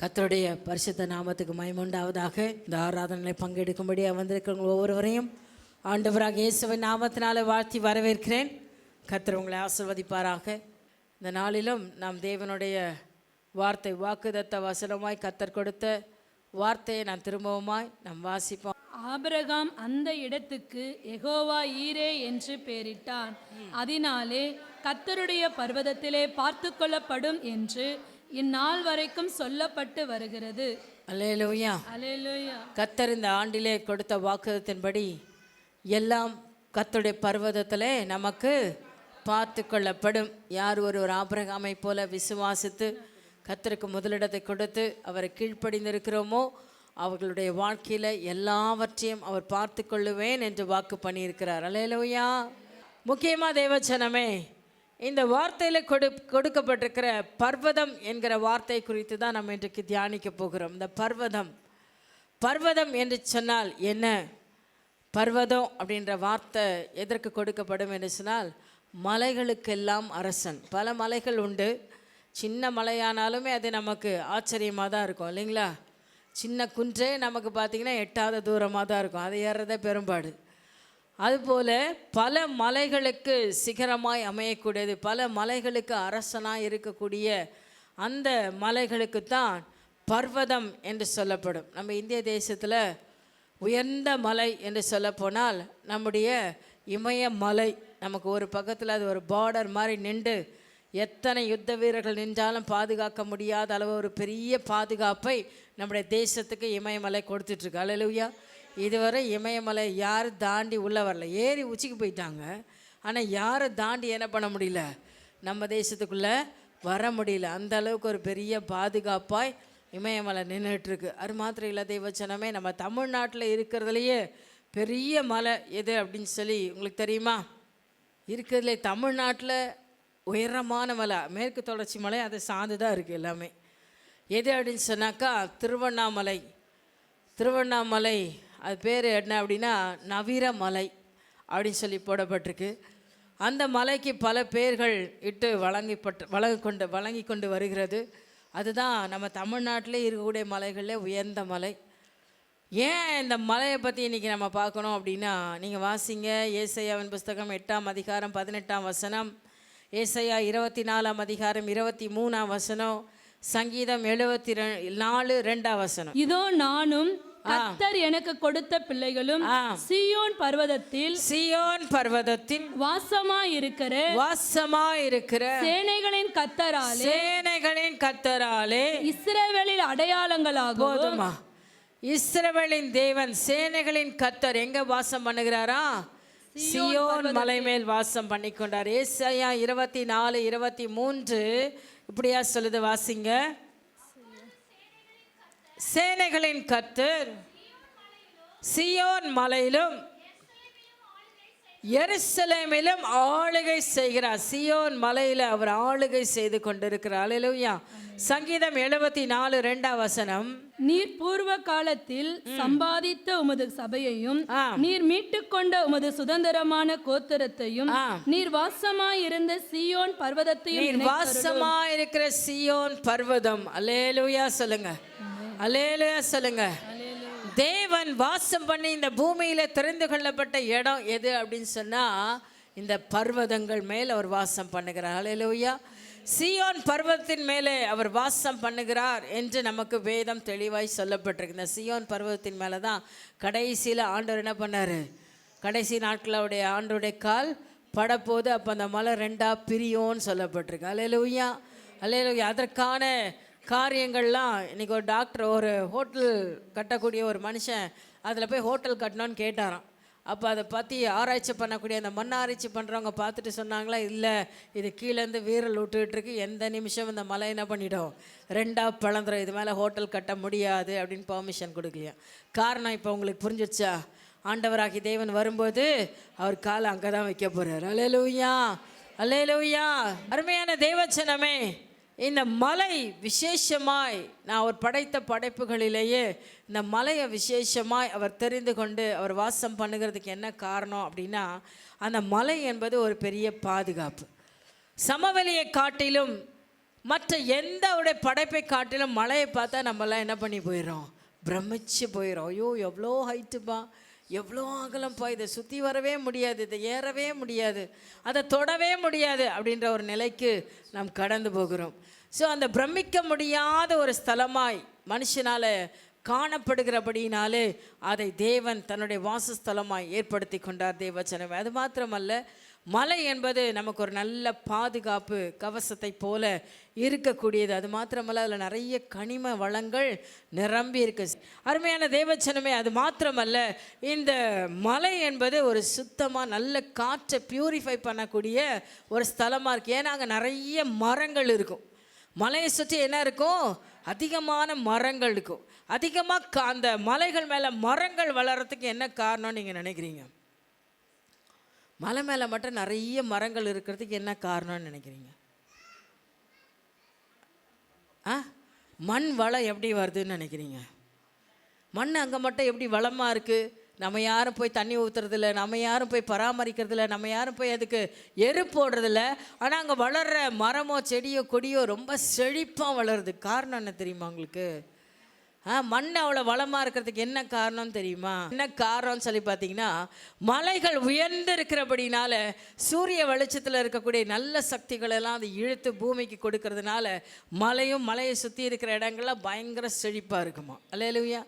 கர்த்தருடைய பரிசுத்த நாமத்துக்கு மகிமையுண்டாவதாக. இந்த ஆராதனையில் பங்கெடுக்கும்படியாக வந்திருக்கிறவங்க ஒவ்வொருவரையும் ஆண்டவராக இயேசுவின் நாமத்தினால வாழ்த்தி வரவேற்கிறேன். கர்த்தர் உங்களை ஆசீர்வதிப்பாராக. இந்த நாளிலும் நாம் தேவனுடைய வார்த்தை வாக்குதத்த வசனமாய் கர்த்தர் கொடுத்த வார்த்தையை நான் திரும்பவுமாய் நாம் வாசிப்போம். ஆபிரகாம் அந்த இடத்துக்கு யெகோவா ஈரே என்று பெயரிட்டான். அதனாலே கர்த்தருடைய பர்வதத்திலே பார்த்து கொள்ளப்படும் என்று இந்நாள் வரைக்கும் சொல்லப்பட்டு வருகிறது. அல்லேலூயா, அல்லேலூயா. கர்த்தர் இந்த ஆண்டிலே கொடுத்த வாக்குதத்தின்படி எல்லாம் கர்த்தருடைய பர்வதத்திலே நமக்கு பார்த்து கொள்ளப்படும். யார் ஒருவர் ஆபிரகாமை போல விசுவாசித்து கர்த்தருக்கு முதலிடத்தை கொடுத்து அவரை கீழ்ப்படிந்திருக்கிறோமோ அவர்களுடைய வாழ்க்கையில் எல்லாவற்றையும் அவர் பார்த்து கொள்ளுவேன் என்று வாக்கு பண்ணியிருக்கிறார். அல்லேலூயா. முக்கியமாக தேவச்சனமே, இந்த வார்த்தையில் கொடுக்கப்பட்டிருக்கிற பர்வதம் என்கிற வார்த்தை குறித்து தான் நம்ம இன்றைக்கு தியானிக்க போகிறோம். இந்த பர்வதம் என்று சொன்னால் என்ன? பர்வதம் அப்படின்ற வார்த்தை எதற்கு கொடுக்கப்படும் என்று சொன்னால், மலைகளுக்கெல்லாம் அரசன். பல மலைகள் உண்டு. சின்ன மலையானாலுமே அது நமக்கு ஆச்சரியமாக தான் இருக்கும் இல்லைங்களா? சின்ன குன்றே நமக்கு பார்த்திங்கன்னா எட்டாவது தூரமாக தான் இருக்கும், அது ஏறுறதே பெரும்பாடு. அதுபோல் பல மலைகளுக்கு சிகரமாய் அமையக்கூடியது, பல மலைகளுக்கு அரசனாக இருக்கக்கூடிய அந்த மலைகளுக்கு தான் பர்வதம் என்று சொல்லப்படும். நம்ம இந்திய தேசத்தில் உயர்ந்த மலை என்று சொல்லப்போனால் நம்முடைய இமயமலை. நமக்கு ஒரு பக்கத்தில் அது ஒரு பார்டர் மாதிரி நின்று எத்தனை யுத்த வீரர்கள் நின்றாலும் பாதுகாக்க முடியாத அளவு ஒரு பெரிய பாதுகாப்பை நம்முடைய தேசத்துக்கு இமயமலை கொடுத்துட்ருக்கு. அல்லேலூயா. இதுவரை இமயமலை யாரும் தாண்டி உள்ளே வரல, ஏறி உச்சிக்கு போயிட்டாங்க. ஆனால் யாரும் தாண்டி என்ன பண்ண முடியல, நம்ம தேசத்துக்குள்ளே வர முடியல. அந்த அளவுக்கு ஒரு பெரிய பாதுகாப்பாய் இமயமலை நின்றுட்டுருக்கு. அது மாத்திரம் இல்லை தேவச்சனமே, நம்ம தமிழ்நாட்டில் இருக்கிறதுலையே பெரிய மலை எது அப்படின்னு சொல்லி உங்களுக்கு தெரியுமா? இருக்கிறதுலே தமிழ்நாட்டில் உயரமான மலை மேற்கு தொடர்ச்சி மலை, அதை சார்ந்து தான் இருக்குது எல்லாமே. எது அப்படின்னு சொன்னாக்கா திருவண்ணாமலை. அது பேர் என்ன அப்படின்னா நவீர மலை அப்படின்னு சொல்லி போடப்பட்டிருக்கு. அந்த மலைக்கு பல பேர்கள் இட்டு வழங்கி கொண்டு வருகிறது. அதுதான் நம்ம தமிழ்நாட்டிலே இருக்கக்கூடிய மலைகளில் உயர்ந்த மலை. ஏன் இந்த மலையை பற்றி இன்றைக்கி நம்ம பார்க்கணும் அப்படின்னா, நீங்கள் வாசிங்க ஏசாயாவின் புஸ்தகம் 8ஆம் அதிகாரம் 18ஆம் வசனம், ஏசாயா 24ஆம் அதிகாரம் 23ஆம் வசனம், சங்கீதம் 74 2ஆம் வசனம். இதோ நானும் கர்த்தர் எனக்கு கொடுத்த பிள்ளைகளும் சீயோன் பர்வதத்தில் வாசமாயிருக்கிற சேனைகளின் கர்த்தராலே இஸ்ரவேலில் அடையாளங்களாகும். இஸ்ரவேலின் தேவன் சேனைகளின் கர்த்தர் எங்க வாசம் பண்ணுகிறாரா? சீயோன் மலை மேல் வாசம் பண்ணி கொண்டார். ஏசாயா 24:23 இப்படியா சொல்லுது, வாசிங்க. சேனைகளின் கர்த்தர் சீயோன் மலையிலும் எருசலேமிலும் ஆளுகை செய்கிறார். சீயோன் மலையில் அவர் ஆளுகை செய்து கொண்டிருக்கிறார். அல்லேலூயா. சங்கீதம் 74 2ஆம் வசனம், நீர் பூர்வ காலத்தில் சம்பாதித்த உமது சபையையும் நீர் மீட்டுக்கொண்ட உமது சுதந்திரமான கோத்திரத்தையும் நீர் வாசமாயிருந்த சீயோன் பர்வதத்தையும் வாசமாயிருக்கிற சீயோன் பர்வதம். அல்லேலூயா சொல்லுங்க, அல்லேலூயா சொல்லுங்க. தேவன் வாசம் பண்ணி இந்த பூமியில தெரிந்து கொள்ளப்பட்ட இடம் எது அப்படின்னு சொன்னா, இந்த பர்வதங்கள் மேல் அவர் வாசம் பண்ணுகிறார். அல்லேலூயா. சீயோன் பர்வதத்தின் மேலே அவர் வாசம் பண்ணுகிறார் என்று நமக்கு வேதம் தெளிவாய் சொல்லப்பட்டிருக்கு. இந்த சீயோன் பர்வதத்தின் மேலே தான் கடைசியில் ஆண்டவர் என்ன பண்ணார்? கடைசி நாட்களுடைய ஆண்டோடைய கால் படப்போது அப்போ அந்த மலை 2ஆக பிரியோன்னு சொல்லப்பட்டிருக்கு. அல்லேலூயா, அல்லேலூயா. அதற்கான காரியங்கள்லாம் இன்றைக்கி ஒரு டாக்டர் ஒரு ஹோட்டல் கட்டக்கூடிய ஒரு மனுஷன் அதில் போய் ஹோட்டல் கட்டணும்னு கேட்டாராம். அப்போ அதை பற்றி ஆராய்ச்சி பண்ணக்கூடிய அந்த மண் ஆராய்ச்சி பண்ணுறவங்க பார்த்துட்டு சொன்னாங்களா, இல்லை இது கீழேருந்து வீரல் விட்டுட்டுருக்கு, எந்த நிமிஷம் இந்த மலை என்ன பண்ணிடும் 2ஆக பிளந்துடும், இது மேலே ஹோட்டல் கட்ட முடியாது அப்படின்னு பெர்மிஷன் கொடுக்கலையா. காரணம் இப்போ உங்களுக்கு புரிஞ்சிடுச்சா? ஆண்டவராகி தேவன் வரும்போது அவர் காலை அங்கே தான் வைக்க போகிறார். அல்லேலூயா, அல்லேலூயா. அருமையான தேவச்சனமே, இந்த மலை விசேஷமாய் நான் அவர் படைத்த படைப்புகளிலேயே இந்த மலையை விசேஷமாய் அவர் தெரிந்து கொண்டு அவர் வாசம் பண்ணுகிறதுக்கு என்ன காரணம் அப்படின்னா, அந்த மலை என்பது ஒரு பெரிய பாதுகாப்பு. சமவெளியை காட்டிலும் மற்ற எந்த அவருடைய படைப்பை காட்டிலும் மலையை பார்த்தா நம்மலாம் என்ன பண்ணி போயிடும், பிரமிச்சு போயிடும். ஐயோ எவ்வளோ ஹைட்டுப்பா, எவ்வளோ அகலம்ப்பா, இதை சுற்றி வரவே முடியாது, இதை ஏறவே முடியாது, அதை தொடவே முடியாது அப்படின்ற ஒரு நிலைக்கு நாம் கடந்து போகிறோம். ஸோ அந்த பிரமிக்க முடியாத ஒரு ஸ்தலமாய் மனுஷனால் காணப்படுகிறபடினாலே அதை தேவன் தன்னுடைய வாசஸ்தலமாய் ஏற்படுத்தி கொண்டார் தேவச்சனமே. அது மாத்திரமல்ல, மலை என்பது நமக்கு ஒரு நல்ல பாதுகாப்பு கவசத்தை போல இருக்கக்கூடியது. அது மாத்திரமல்ல, அதில் நிறைய கனிம வளங்கள் நிரம்பி இருக்கு. அருமையான தேவச்சனமே, அது மாத்திரமல்ல, இந்த மலை என்பது ஒரு சுத்தமாக நல்ல காற்றை பியூரிஃபை பண்ணக்கூடிய ஒரு ஸ்தலமாக இருக்குது. ஏன்னா அங்கே நிறைய மரங்கள் இருக்கும். மலையை சுற்றி என்ன இருக்கும், அதிகமான மரங்கள் இருக்கும். அதிகமாக அந்த மலைகள் மேலே மரங்கள் வளர்கிறதுக்கு என்ன காரணம்னு நீங்கள் நினைக்கிறீங்க? மலை மேலே மட்டும் நிறைய மரங்கள் இருக்கிறதுக்கு என்ன காரணம்னு நினைக்கிறீங்க? மண் வளம் எப்படி வருதுன்னு நினைக்கிறீங்க? மண் அங்கே மட்டும் எப்படி வளமாக இருக்குது? நம்ம யாரும் போய் தண்ணி ஊற்றுறதில்ல, நம்ம யாரும் போய் பராமரிக்கிறதில்ல, நம்ம யாரும் போய் அதுக்கு எரு போடுறதில்ல. ஆனால் அங்கே வளர்கிற மரமோ செடியோ கொடியோ ரொம்ப செழிப்பாக வளருது. காரணம் என்ன தெரியுமா உங்களுக்கு? மண் அவ்வளோ வளமாக இருக்கிறதுக்கு என்ன காரணம் தெரியுமா? என்ன காரணம்னு சொல்லி பார்த்தீங்கன்னா, மலைகள் உயர்ந்து இருக்கிறபடினால சூரிய வெளிச்சத்தில் இருக்கக்கூடிய நல்ல சக்திகளெல்லாம் அது இழுத்து பூமிக்கு கொடுக்கறதுனால மலையும் மலையை சுற்றி இருக்கிற இடங்கள்லாம் பயங்கர செழிப்பாக இருக்குமா. அல்லேலூயா.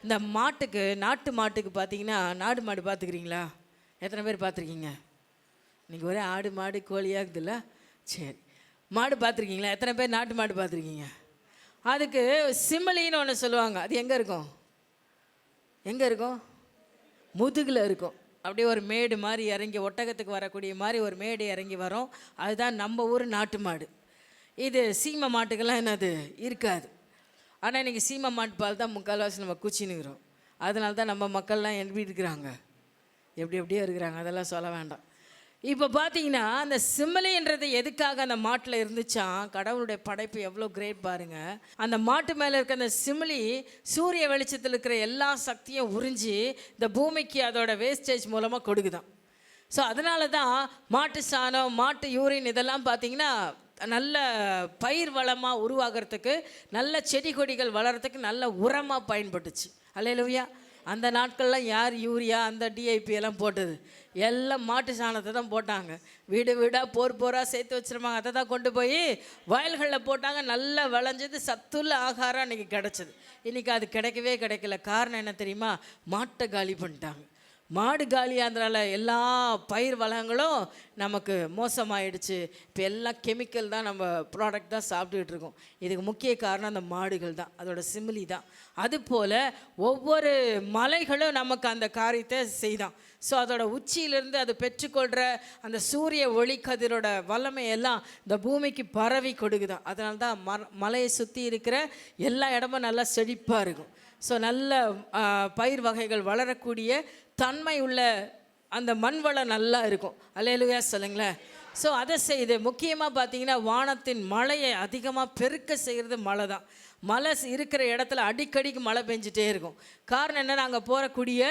இந்த மாட்டுக்கு, நாட்டு மாட்டுக்கு பார்த்தீங்கன்னா, நாடு மாடு பார்த்துக்கிறீங்களா? எத்தனை பேர் பார்த்துருக்கீங்க? இன்றைக்கி ஒரே ஆடு மாடு கோழியாக இருக்குதுல்ல? சரி, மாடு பார்த்துருக்கீங்களா? எத்தனை பேர் நாட்டு மாடு பார்த்துருக்கீங்க? அதுக்கு சிமிலின்னு ஒன்று சொல்லுவாங்க. அது எங்கே இருக்கும்? எங்கே இருக்கும்? முதுகில் இருக்கும். அப்படியே ஒரு மேடு மாதிரி இறங்கி, ஒட்டகத்துக்கு வரக்கூடிய மாதிரி ஒரு மேடு இறங்கி வரும். அதுதான் நம்ம ஊர் நாட்டு மாடு. இது சீமை மாட்டுக்கெல்லாம் என்னது இருக்காது. ஆனால் இன்றைக்கி சீமை மாட்டு பால் தான் முக்கால்வாசி நம்ம குச்சின்னுக்கிறோம். அதனால தான் நம்ம மக்கள்லாம் எப்படி இருக்கிறாங்க, எப்படியே இருக்கிறாங்க. அதெல்லாம் சொல்ல வேண்டாம். இப்போ பார்த்தீங்கன்னா, அந்த சிமிலின்றது எதுக்காக அந்த மாட்டில் இருந்துச்சான்? கடவுளுடைய படைப்பு எவ்வளோ கிரேட் பாருங்கள். அந்த மாட்டு மேலே இருக்க அந்த சிமிலி சூரிய வெளிச்சத்தில் இருக்கிற எல்லா சக்தியும் உறிஞ்சி இந்த பூமிக்கு அதோட வேஸ்டேஜ் மூலமாக கொடுக்குதான். ஸோ அதனால தான் மாட்டு சாணம், மாட்டு யூரின் இதெல்லாம் பார்த்திங்கன்னா நல்ல பயிர் வளமாக உருவாகிறதுக்கு, நல்ல செடி கொடிகள் வளர்கிறதுக்கு நல்ல உரமாக பயன்பட்டுச்சு. அல்லேலூயா. அந்த நாட்கள்லாம் யார் யூரியா அந்த டிஐபி எல்லாம் போட்டது? எல்லாம் மாட்டு சாணத்தை தான் போட்டாங்க. வீடு வீடாக போராக சேர்த்து வச்சுருவாங்க. அதை தான் கொண்டு போய் வயல்களில் போட்டாங்க. நல்லா விளைஞ்சது, சத்துள்ள ஆகாரம் அன்றைக்கி கிடச்சிது. இன்றைக்கி அது கிடைக்கல. காரணம் என்ன தெரியுமா? மாட்டை காலி பண்ணிட்டாங்க. மாடு காலியாகிறதுனால எல்லா பயிர் வளங்களும் நமக்கு மோசமாயிடுச்சு. இப்போ எல்லாம் கெமிக்கல் தான், நம்ம ப்ராடக்ட் தான் சாப்பிட்டுக்கிட்டு இருக்கோம். இதுக்கு முக்கிய காரணம் அந்த மாடுகள் தான், அதோட சிமிலி தான். அதுபோல் ஒவ்வொரு மலைகளும் நமக்கு அந்த காரியத்தை செய்தான். ஸோ அதோட உச்சியிலிருந்து அது பெற்றுக்கொள்கிற அந்த சூரிய ஒளி கதிரோட வல்லமையெல்லாம் இந்த பூமிக்கு பரவி கொடுக்குதான். அதனால தான் மலையை சுற்றி இருக்கிற எல்லா இடமும் நல்லா செழிப்பாக இருக்கும். ஸோ நல்ல பயிர் வகைகள் வளரக்கூடிய தன்மை உள்ள அந்த மண் வளம் நல்லா இருக்கும். அல்லேலூயா சொல்லுங்களேன். ஸோ அதை செய்து முக்கியமாக பார்த்தீங்கன்னா, வானத்தின் மழையை அதிகமாக பெருக்க செய்கிறது மழை தான். மழை இருக்கிற இடத்துல அடிக்கடிக்கு மழை பெஞ்சிட்டே இருக்கும். காரணம் என்ன? அங்கே போகக்கூடிய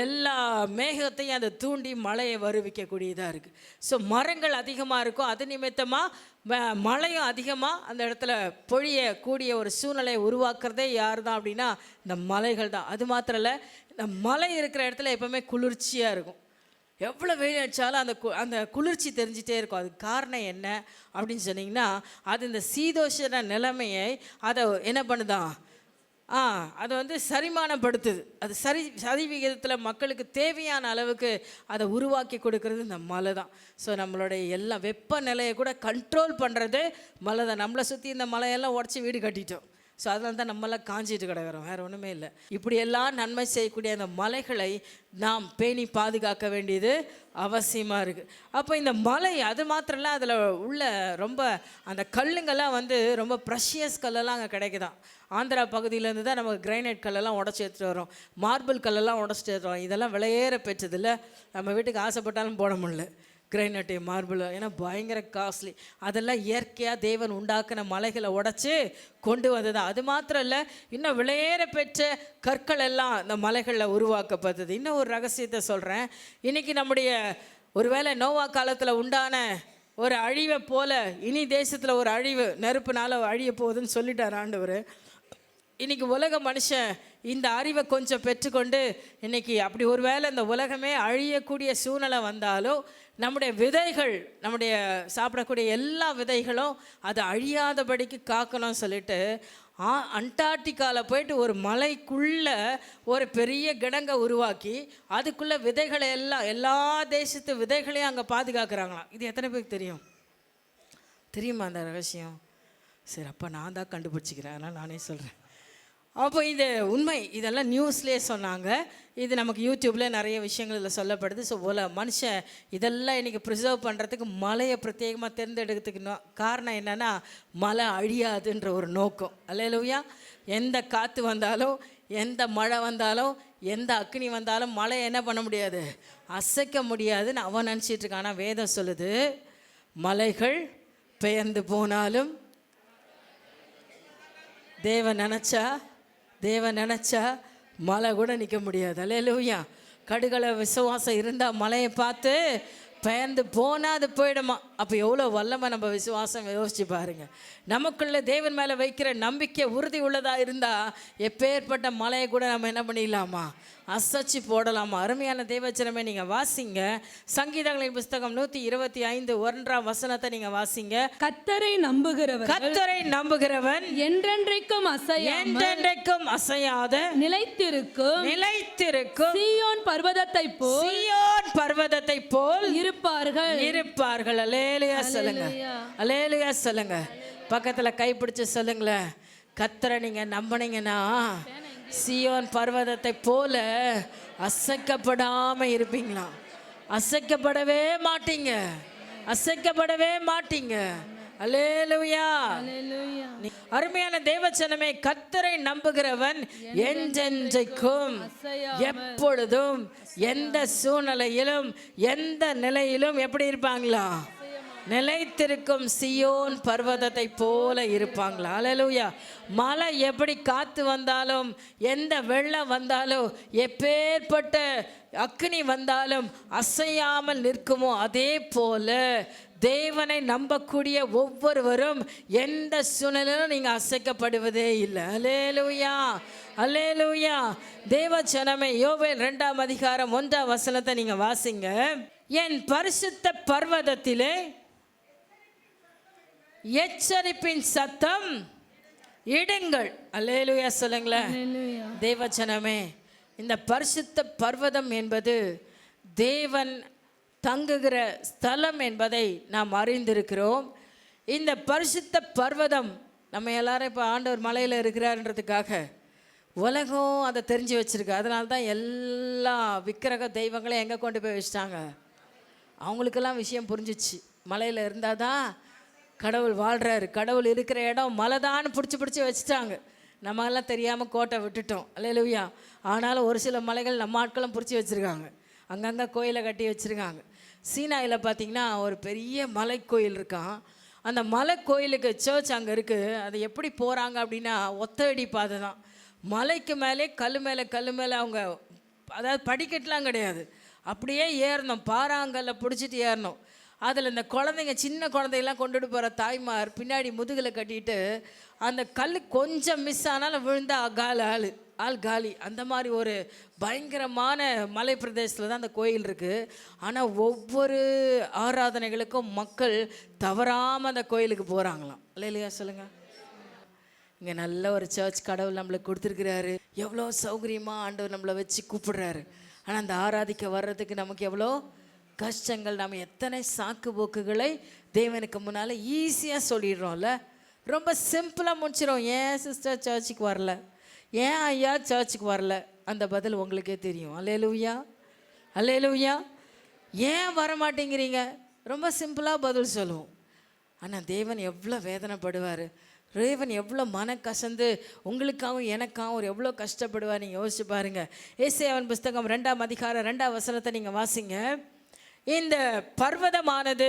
எல்லா மேகத்தையும் அதை தூண்டி மழையை வருவிக்கக்கூடியதாக இருக்குது. ஸோ மரங்கள் அதிகமாக இருக்கும். அது நிமித்தமாக மழையும் அதிகமாக அந்த இடத்துல பொழியக்கூடிய ஒரு சூழ்நிலையை உருவாக்குறதே யார் தான் அப்படின்னா, இந்த மலைகள் தான். அது மாத்திரம் இல்லை, இந்த மலை இருக்கிற இடத்துல எப்போவுமே குளிர்ச்சியாக இருக்கும். எவ்வளோ வெயில் அடித்தாலும் அந்த குளிர்ச்சி தெரிஞ்சிட்டே இருக்கும். அதுக்கு காரணம் என்ன அப்படின்னு சொன்னிங்கன்னா, அது இந்த சீதோஷண நிலைமையை அதை என்ன பண்ணுதான், அதை வந்து சரிமானப்படுத்துது. அது சரி விகிதத்தில் மக்களுக்கு தேவையான அளவுக்கு அதை உருவாக்கி கொடுக்கறது இந்த மலை தான். ஸோ நம்மளுடைய எல்லா வெப்பநிலையை கூட கண்ட்ரோல் பண்ணுறது மலை தான். நம்மளை சுற்றி இந்த மலையெல்லாம் உடச்சி வீடு கட்டிட்டோம். ஸோ அதனால தான் நம்மளாம் காஞ்சிட்டு கிடக்கிறோம், வேறு ஒன்றுமே இல்லை. இப்படியெல்லாம் நன்மை செய்யக்கூடிய அந்த மலைகளை நாம் பேணி பாதுகாக்க வேண்டியது அவசியமாக இருக்குது. அப்போ இந்த மலை அது மாத்திரம் இல்லை, அதில் உள்ள ரொம்ப அந்த கல்லுங்கள்லாம் வந்து ரொம்ப ப்ரெஷியஸ் கல்லெல்லாம் அங்கே கிடைக்குதான். ஆந்திரா பகுதியிலேருந்து தான் நமக்கு கிரைனைட் கல்லெல்லாம் உடச்சி எடுத்துகிட்டு வரோம், மார்பிள் கல்லெல்லாம் உடச்சிட்டு எடுத்துகிறோம். இதெல்லாம் விலையேற பெற்றதில்லை. நம்ம வீட்டுக்கு ஆசைப்பட்டாலும் போட முடியல கிரைனட்டு, மார்பிள், ஏன்னா பயங்கர காஸ்ட்லி. அதெல்லாம் இயற்கையாக தேவன் உண்டாக்கின மலைகளை உடச்சி கொண்டு வந்தது. அது மாத்திரம் இல்லை, இன்னும் விலையேற பெற்ற கற்கள் எல்லாம் இந்த மலைகளில் உருவாக்கப்பட்டது. இன்னும் ஒரு ரகசியத்தை சொல்கிறேன். இன்றைக்கி நம்முடைய ஒருவேளை நோவா காலத்தில் உண்டான ஒரு அழிவை போல இனி தேசத்தில் ஒரு அழிவு நெருப்புனால அழிய போகுதுன்னு சொல்லிட்டார் ஆண்டவர். இன்னைக்கு உலக மனுஷன் இந்த அறிவை கொஞ்சம் பெற்றுக்கொண்டு இன்னைக்கு அப்படி ஒரு வேளை இந்த உலகமே அழியக்கூடிய சூழ்நிலை வந்தாலும் நம்முடைய விதைகள், நம்முடைய சாப்பிடக்கூடிய எல்லா விதைகளும் அது அழியாதபடிக்கு காக்கணும்னு சொல்லிட்டு அண்டார்டிகாவில் போயிட்டு ஒரு மலைக்குள்ளே ஒரு பெரிய கிடங்கை உருவாக்கி அதுக்குள்ளே விதைகளை எல்லாம் எல்லா தேசத்து விதைகளையும் அங்கே பாதுகாக்கிறாங்களாம். இது எத்தனை பேருக்கு தெரியுமா அந்த ரகசியம்? சரி, அப்போ நான் தான் கண்டுபிடிச்சிக்கிறேன், அதனால் நானே சொல்கிறேன். அப்போ இது உண்மை, இதெல்லாம் நியூஸ்லேயே சொன்னாங்க. இது நமக்கு யூடியூப்பில் நிறைய விஷயங்கள் இதில் சொல்லப்படுது. ஸோ மனுஷன் இதெல்லாம் இன்றைக்கி ப்ரிசர்வ் பண்ணுறதுக்கு மலையை பிரத்யேகமாக தேர்ந்தெடுக்கிறதுக்கு காரணம் என்னென்னா மலை அழியாதுன்ற ஒரு நோக்கம். அல்லேலூயா. எந்த காற்று வந்தாலும், எந்த மழை வந்தாலும், எந்த அக்னி வந்தாலும் மழை என்ன பண்ண முடியாது, அசைக்க முடியாதுன்னு அவன் நினச்சிட்டு இருக்கான். ஆனால் வேதம் சொல்லுது, மலைகள் பெயர்ந்து போனாலும் தேவன் நினச்சா மழை கூட நிற்க முடியாது. அல்லேலூயா. கடுகள விசுவாசம் இருந்தால் மலையை பார்த்து பெயர்ந்து போனால் அது போயிடுமா. அப்போ எவ்வளோ வல்லமை நம்ம விசுவாசம், யோசிச்சு பாருங்க. நமக்குள்ள தேவன் மேலே வைக்கிற நம்பிக்கை உறுதி உள்ளதாக இருந்தால் எப்பேற்பட்ட மலையை கூட நம்ம என்ன பண்ணிடலாமா, அசைச்சு போடலாமா. அருமையான தேவச்சனமே, நீங்கள் வாசிங்க சங்கீதங்களின் புஸ்தகம் 125 1ஆம் வசனத்தை நீங்கள் வாசிங்க. கர்த்தரை நம்புகிறவன் என்றென்றைக்கும் அசையாத நிலைத்திருக்கும் சீயோன் பர்வதத்தை போல் இருப்பார்கள். அல்லேலூயா சொல்லுங்க, அல்லேலூயா சொல்லுங்க. பக்கத்தில் கைப்பிடிச்சு சொல்லுங்களேன், கர்த்தரை நீங்கள் நம்பினீங்கன்னா சீயோன் பர்வதத்தை போல அசைக்கப்படாம இருப்பீங்களா? அசைக்கப்படவே மாட்டீங்க. அல்லேலூயா. அருமையான தேவச்சனமே, கர்த்தரை நம்புகிறவன் என்றென்றைக்கும் எப்பொழுதும் எந்த சூழ்நிலையிலும் எந்த நிலையிலும் எப்படி இருப்பாங்களா, நிலைத்திருக்கும் சீயோன் பர்வதத்தை போல இருப்பாங்களா. அல்லேலூயா. மழை எப்படி காற்று வந்தாலும், எந்த வெள்ளம் வந்தாலும், எப்பேற்பட்ட அக்னி வந்தாலும் அசையாமல் நிற்குமோ, அதே போல தேவனை நம்பக்கூடிய ஒவ்வொருவரும் எந்த சூழ்நிலையிலும் நீங்கள் அசைக்கப்படுவதே இல்லை. அல்லேலூயா, அல்லேலூயா. தேவச்சனமே, யோவேல் 2ஆம் அதிகாரம் 1ஆம் வசனத்தை நீங்கள் வாசிங்க. என் பரிசுத்த பர்வதத்திலே எச்சரிப்பின் சத்தம் இடுங்கள். அல்லேலூயா சொல்லுங்களேன். தேவச்சனமே, இந்த பரிசுத்த பர்வதம் என்பது தேவன் தங்குகிற ஸ்தலம் என்பதை நாம் அறிந்திருக்கிறோம். இந்த பரிசுத்த பர்வதம் நம்ம எல்லாரும் இப்போ ஆண்டவர் மலையில் இருக்கிறாருன்றதுக்காக உலகம் அதை தெரிஞ்சு வச்சுருக்கு. அதனால தான் எல்லா விக்கிரக தெய்வங்களையும் எங்கே கொண்டு போய் வச்சிட்டாங்க. அவங்களுக்கெல்லாம் விஷயம் புரிஞ்சிச்சு, மலையில் இருந்தால் தான் கடவுள் வாழ்கிறாரு, கடவுள் இருக்கிற இடம் மலைதான்னு பிடிச்சி வச்சுட்டாங்க. நம்மெல்லாம் தெரியாமல் கோட்டை விட்டுட்டோம். அல்லேலூயா. ஆனாலும் ஒரு சில மலைகள் நம்ம ஆட்களும் பிடிச்சி வச்சுருக்காங்க, அங்கங்கே கோயிலை கட்டி வச்சுருக்காங்க. சீனாயில் பார்த்திங்கன்னா ஒரு பெரிய மலை கோயில் இருக்கான். அந்த மலை கோயிலுக்கு சர்ச் அங்கே இருக்குது. அது எப்படி போகிறாங்க அப்படின்னா ஒத்தடி பாதை தான். மலைக்கு மேலே கல் மேலே அவங்க, அதாவது படிக்கட்டுலாம் கிடையாது, அப்படியே ஏறணும், பாறாங்கல்ல பிடிச்சிட்டு ஏறணும். அதில் இந்த குழந்தைங்க, சின்ன குழந்தைங்களாம் கொண்டுட்டு போகிற தாய்மார் பின்னாடி முதுகில் கட்டிட்டு, அந்த கல் கொஞ்சம் மிஸ் ஆனாலும் விழுந்தா ஆள் காலி. அந்த மாதிரி ஒரு பயங்கரமான மலை பிரதேசத்தில் தான் அந்த கோயில் இருக்குது. ஆனால் ஒவ்வொரு ஆராதனைகளுக்கும் மக்கள் தவறாமல் அந்த கோயிலுக்கு போகிறாங்களாம். இல்லையா சொல்லுங்கள். இங்கே நல்ல ஒரு சர்ச் கடவுள் நம்மளுக்கு கொடுத்துருக்கிறாரு, எவ்வளோ சௌகரியமாக ஆண்டவர் நம்மளை வச்சு கூப்பிடுறாரு. ஆனால் அந்த ஆராதிக்க வர்றதுக்கு நமக்கு எவ்வளோ கஷ்டங்கள். நம்ம எத்தனை சாக்கு போக்குகளை தேவனுக்கு முன்னால் ஈஸியாக சொல்லிடுறோம்ல, ரொம்ப சிம்பிளாக முடிச்சிடும். ஏன் சிஸ்டர் சர்ச்சுக்கு வரல, ஏன் ஐயா சர்ச்சுக்கு வரல, அந்த பதில் உங்களுக்கே தெரியும். அல்லேலூயா, அல்லேலூயா. ஏன் வர மாட்டேங்கிறீங்க, ரொம்ப சிம்பிளாக பதில் சொல்லுவோம். ஆனால் தேவன் எவ்வளோ வேதனைப்படுவார், தேவன் எவ்வளோ மன கசந்து உங்களுக்காகவும் எனக்காகவும் எவ்வளோ கஷ்டப்படுவார். நீங்கள் யோசிச்சு பாருங்கள். ஏசாயாவின் புஸ்தகம் 2ஆம் அதிகாரம் 2ஆம் வசனத்தை நீங்கள் வாசிங்க. இந்த பர்வதமானது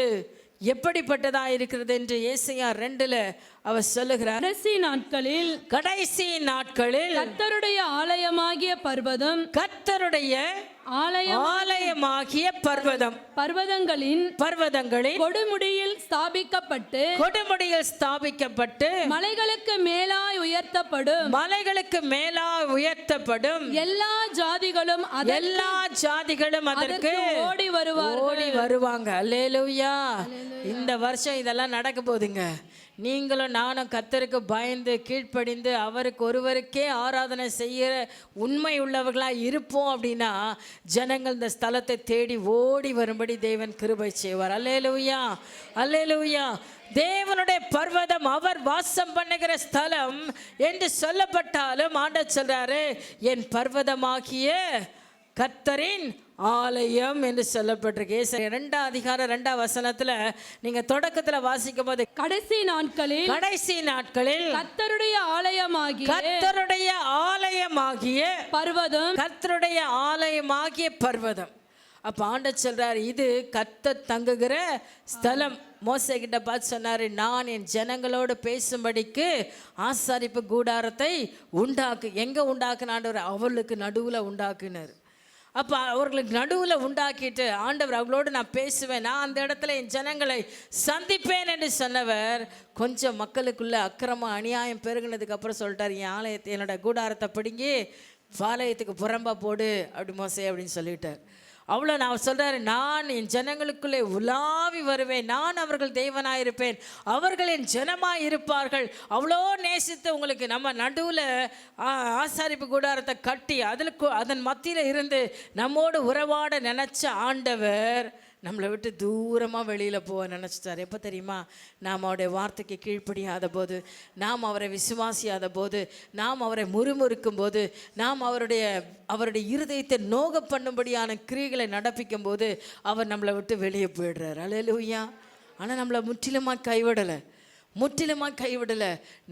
எப்படிப்பட்டதாக இருக்கிறது என்று ஏசாயா 2 அவர் சொல்லுகிறார். கடைசி நாட்களில் கர்த்தருடைய ஆலயமாகிய பர்வதம், கர்த்தருடைய ஆலயமாகிய பர்வதங்களின் கொடுமுடியில் ஸ்தாபிக்கப்பட்டு மலைகளுக்கு மேலாய் உயர்த்தப்படும் எல்லா ஜாதிகளும் அதற்கு ஓடி வருவாங்க. அல்லேலூயா. இந்த வருஷம் இதெல்லாம் நடக்க போகுதுங்க. நீங்களும் நானும் கர்த்தருக்கு பயந்து கீழ்ப்படிந்து அவருக்கு ஒருவருக்கே ஆராதனை செய்ய உண்மை உள்ளவர்களாக இருப்போம் அப்படின்னா ஜனங்கள் இந்த ஸ்தலத்தை தேடி ஓடி வரும்படி தேவன் கிருபை செய்வார். அல்லேலூயா, அல்லேலூயா. தேவனுடைய பர்வதம் அவர் வாசம் பண்ணுகிற ஸ்தலம் என்று சொல்லப்பட்டாலும் ஆண்டவர் சொல்றாரு, என் பர்வதமாகிய கர்த்தரின் ஆலயம் என்று சொல்லப்பட்டிருக்கு. 2 அதிகாரம் 2 வசனத்துல நீங்க தொடக்கத்துல வாசிக்கும் போது கடைசி நாட்களில் கர்த்தருடைய ஆலயமாகிய பர்வதம். அப்ப ஆண்டவர் சொல்றாரு, இது கர்த்தர் தங்குகிற ஸ்தலம். மோசே கிட்ட பார்த்து சொன்னாரு, நான் என் ஜனங்களோடு பேசும்படிக்கு ஆசாரிப்பு கூடாரத்தை உண்டாக்கு. எங்க உண்டாக்குன ஆண்டவர்? அவளுக்கு நடுவுல உண்டாக்குனார். அப்போ அவர்களுக்கு நடுவில் உண்டாக்கிட்டு ஆண்டவர் அவங்களோடு நான் பேசுவேன், நான் அந்த இடத்துல என் ஜனங்களை சந்திப்பேன் என்று சொன்னவர் கொஞ்சம் மக்களுக்குள்ள அக்கிரமம் அநியாயம் பெருகினதுக்கு அப்புறம் சொல்லிட்டார், என் ஆலயத்தை என்னோட கூடாரத்தை பிடுங்கி பாளையத்துக்கு புறம்பா போடு அப்படி மோசே அப்படின்னு சொல்லிட்டார். அவ்வளோ நான் சொல்கிறாரு, நான் என் ஜனங்களுக்குள்ளே உலாவி வருவேன், நான் அவர்கள் தேவனாயிருப்பேன், அவர்கள் என் ஜனமாக இருப்பார்கள். அவ்வளோ நேசித்து உங்களுக்கு நம்ம நடுவில் ஆசாரிப்பு கூடாரத்தை கட்டி அதன் மத்தியில் இருந்து நம்மோடு உறவாட நினச்ச ஆண்டவர் நம்மளை விட்டு தூரமாக வெளியில் போக நினச்சிட்டார். எப்போ தெரியுமா? நாம் அவருடைய வார்த்தைக்கு கீழ்ப்படியாத போது, நாம் அவரை விசுவாசியாத போது, நாம் அவரை முறுமுறுக்கும் போது, நாம் அவருடைய இருதயத்தை நோக பண்ணும்படியான கிரியைகளை நடப்பிக்கும் போது அவர் நம்மளை விட்டு வெளியே போயிடுறார். அல்லேலூயா. ஆனால் நம்மளை முற்றிலுமாக கைவிடலை.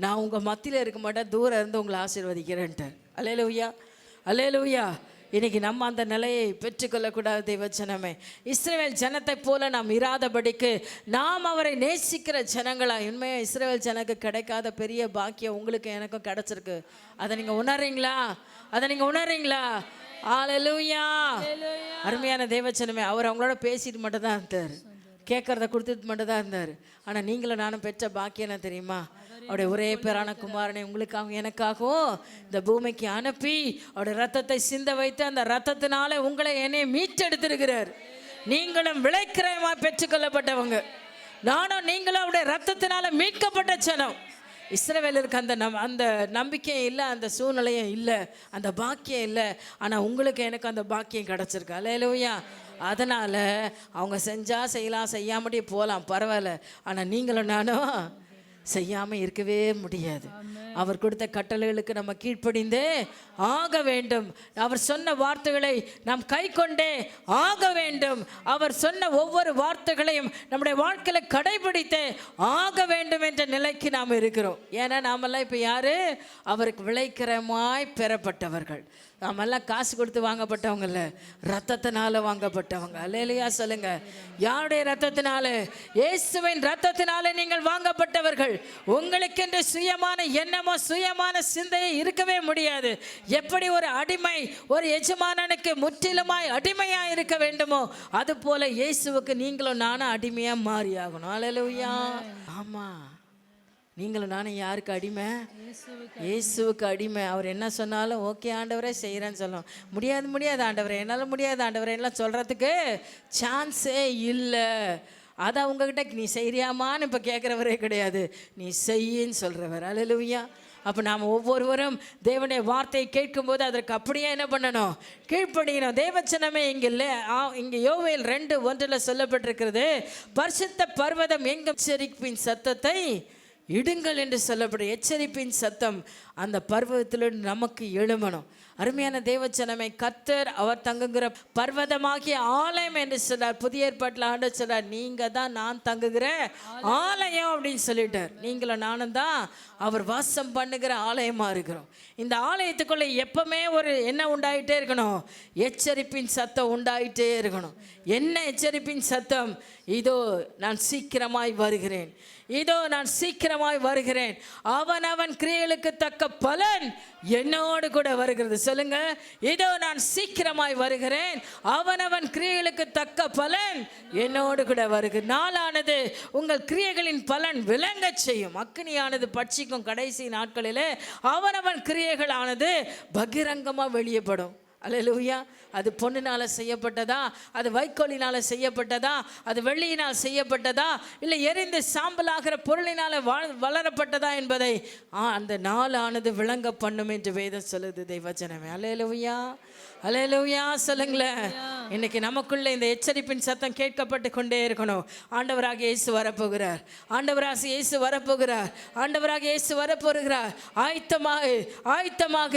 நான் உங்கள் மத்தியில் இருக்க மாட்டேன், தூரம் இருந்து உங்களை ஆசீர்வதிக்கிறேன்ட்டார். அல்லேலூயா, அல்லேலூயா. இன்னைக்கு நம்ம அந்த நிலையை பெற்றுக்கொள்ளக்கூடாது. தேவஜனமே, இஸ்ரவேல் ஜனத்தை போல நாம் இராதபடிக்கு நாம் அவரை நேசிக்கிற ஜனங்களா. உண்மையாக இஸ்ரவேல் ஜனக்கு கிடைக்காத பெரிய பாக்கியம் உங்களுக்கு எனக்கும் கிடைச்சிருக்கு. அதை நீங்கள் உணர்றீங்களா? அல்லேலூயா. அருமையான தேவஜனமே, அவர் அவங்களோட பேசிட்டு மட்டும் தான் இருந்தார், கேட்கறத கொடுத்துட்டு மட்டும் தான் இருந்தார். ஆனால் நீங்களும் நானும் பெற்ற பாக்கியம் என்ன தெரியுமா? அவருடைய ஒரே பேரான குமாரனை உங்களுக்காகவும் எனக்காகவும் இந்த பூமிக்கு அனுப்பி அவருடைய ரத்தத்தை சிந்த வைத்து அந்த ரத்தத்தினால உங்களை என்னை மீட்டெடுத்திருக்கிறார். நீங்களும் விளைக்கிரயமாக பெற்றுக்கொள்ளப்பட்டவங்க, நானும் நீங்களும் அவருடைய ரத்தத்தினால மீட்கப்பட்ட ஜனம். இஸ்ரவேலருக்கு அந்த நம்பிக்கை இல்லை, அந்த சூழ்நிலையும் இல்லை, அந்த பாக்கியம் இல்லை. ஆனால் உங்களுக்கு எனக்கு அந்த பாக்கியம் கிடச்சிருக்கு. அல்லேலூயா. அதனால் அவங்க செஞ்சால் செய்யலாம், செய்யாமலே போகலாம், பரவாயில்ல. ஆனால் நீங்களும் நானும் செய்யாமல் இருக்கவே முடியாது. அவர் கொடுத்த கட்டளைகளுக்கு நம்ம கீழ்ப்படிந்தே ஆக வேண்டும். அவர் சொன்ன வார்த்தைகளை நாம் கை கொண்டே ஆக வேண்டும். அவர் சொன்ன ஒவ்வொரு வார்த்தைகளையும் நம்முடைய வாழ்க்கையில் கடைபிடித்தே ஆக வேண்டும் என்ற நிலைக்கு நாம் இருக்கிறோம். ஏன்னா நாமெல்லாம் இப்போ யாரு? அவருக்கு விளைக்கிரமாய் பெறப்பட்டவர்கள். நாமெல்லாம் காசு கொடுத்து வாங்கப்பட்டவங்க இல்லை, ரத்தத்தினால வாங்கப்பட்டவங்க. அல்லேலூயா சொல்லுங்க. யாருடைய ரத்தத்தினால? இயேசுவின் ரத்தத்தினால நீங்கள் வாங்கப்பட்டவர்கள். உங்களுக்கென்று சுயமான எண்ணமோ சுயமான சிந்தையை இருக்கவே முடியாது. எப்படி ஒரு அடிமை ஒரு எஜமானனுக்கு முற்றிலுமாய் அடிமையாக இருக்க வேண்டுமோ அது போல இயேசுவுக்கு நீங்களும் நானும் அடிமையாக மாறி ஆகணும். அல்லேலூயா. ஆமாம், நீங்களும் நானும் யாருக்கு அடிமை? இயேசுவுக்கு அடிமை. அவர் என்ன சொன்னாலும் ஓகே ஆண்டவரே செய்கிறேன்னு சொல்லணும். முடியாது ஆண்டவரே, என்னால் முடியாது ஆண்டவரே எல்லாம் சொல்கிறதுக்கு சான்ஸே இல்லை. அதை உங்ககிட்ட நீ செய்கிறியாமான்னு இப்போ கேட்குறவரே கிடையாது, நீ செய்யின்னு சொல்கிறவர். அல்லேலூயா. அப்போ நாம் ஒவ்வொருவரும் தேவனுடைய வார்த்தையை கேட்கும்போது அதற்கு அப்படியே என்ன பண்ணணும்? கீழ்ப்படியணும். தேவச்சனமே இங்கே யோவேல் 2:1 சொல்லப்பட்டிருக்கிறது, பரிசுத்த பர்வதம் எங்கும் எச்சரிப்பின் சத்தத்தை இடுங்கள் என்று சொல்லப்படும். எச்சரிப்பின் சத்தம் அந்த பர்வதத்திலிருந்து நமக்கு எழுமணும். அருமையான தேவச்சனமே, கர்த்தர் அவர் தங்குகிற பர்வதமாகிய ஆலயம் என்று சொன்னார். புதிய ஏற்பாட்டில் ஆண்டவர் சொல்றார், நீங்க தான் நான் தங்குகிற ஆலயம் அப்படின்னு சொல்லிட்டார். நீங்களும் நானும் தான் அவர் வாசம் பண்ணுகிற ஆலயமா இருக்கிறோம். இந்த ஆலயத்துக்குள்ள எப்பவுமே ஒரு என்ன உண்டாயிட்டே இருக்கணும்? எச்சரிப்பின் சத்தம் உண்டாயிட்டே இருக்கணும். என்ன எச்சரிப்பின் சத்தம்? இதோ நான் சீக்கிரமாய் வருகிறேன், இதோ நான் சீக்கிரமாய் வருகிறேன், அவன் கிரியைகளுக்கு தக்க பலன் என்னோடு கூட வருகிறது. சொல்லுங்க, இதோ நான் சீக்கிரமாய் வருகிறேன், அவன் கிரியைகளுக்கு தக்க பலன் என்னோடு கூட வருகிறது. நாளானது உங்கள் கிரியைகளின் பலன் விளங்க செய்யும். அக்கினியானது பட்சிக்கும் கடைசி நாட்களிலே அவன் கிரியைகளானது பகிரங்கமா வெளியப்படும். அல்லேலூயா. அது பொண்ணுனால செய்யப்பட்டதா, அது வைக்கோலினால செய்யப்பட்டதா, அது வெள்ளியினால் செய்யப்பட்டதா, இல்லை எரிந்து சாம்பலாகிற பொருளினால வளரப்பட்டதா என்பதை அந்த நாளானது விளங்க பண்ணும் என்று வேதம் சொல்லுது. தெய்வஜனமே, அல்லேலூயா, அல்லேலூயா சொல்லுங்களேன். இன்னைக்கு நமக்குள்ள இந்த எச்சரிப்பின் சத்தம் கேட்கப்பட்டு கொண்டே இருக்கணும். ஆண்டவராக இயேசு வரப்போகிறார், ஆண்டவராக இயேசு வரப்போகிறார், ஆண்டவராக இயேசு வரப்போகிறார். ஆயத்தமாக ஆயத்தமாக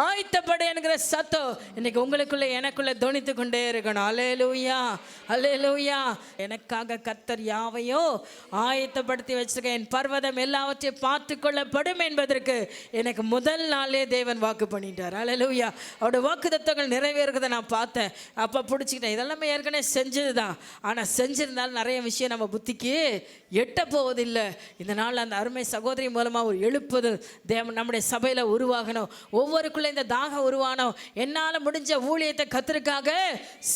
ஆயத்தப்படு என்கிற சத்தம் இன்னைக்கு உங்களுக்குள்ள எனக்குள்ள தொனித்து கொண்டே இருக்கணும். அல்லேலூயா, அல்லேலூயா. எனக்காக கர்த்தர் யாவையோ ஆயத்தப்படுத்தி வச்சிருக்கேன், என் பர்வதம் எல்லாவற்றையும் பார்த்து கொள்ளப்படும் என்பதற்கு எனக்கு முதல் நாளே தேவன் வாக்கு பண்ணிட்டார். அல்லேலூயா. அவருடைய வாக்குத்தத்தங்கள் நிறைவேறுகிறத நான் பார்த்தேன். அப்போ பிடிச்சிக்கிட்டேன், இதெல்லாமே ஏற்கனவே செஞ்சது தான். ஆனால் செஞ்சிருந்தாலும் நிறைய விஷயம் நம்ம புத்திக்கு எட்ட போவதில்லை. இந்த நாள் அந்த அருமை சகோதரி மூலமாக ஒரு எழுப்புதல் தேவன் நம்முடைய சபையில் உருவாகணும். ஒவ்வொருக்குள்ளே இந்த தாகம் உருவானோம். என்னால் முடிஞ்ச ஊழியத்தை கர்த்தருக்காக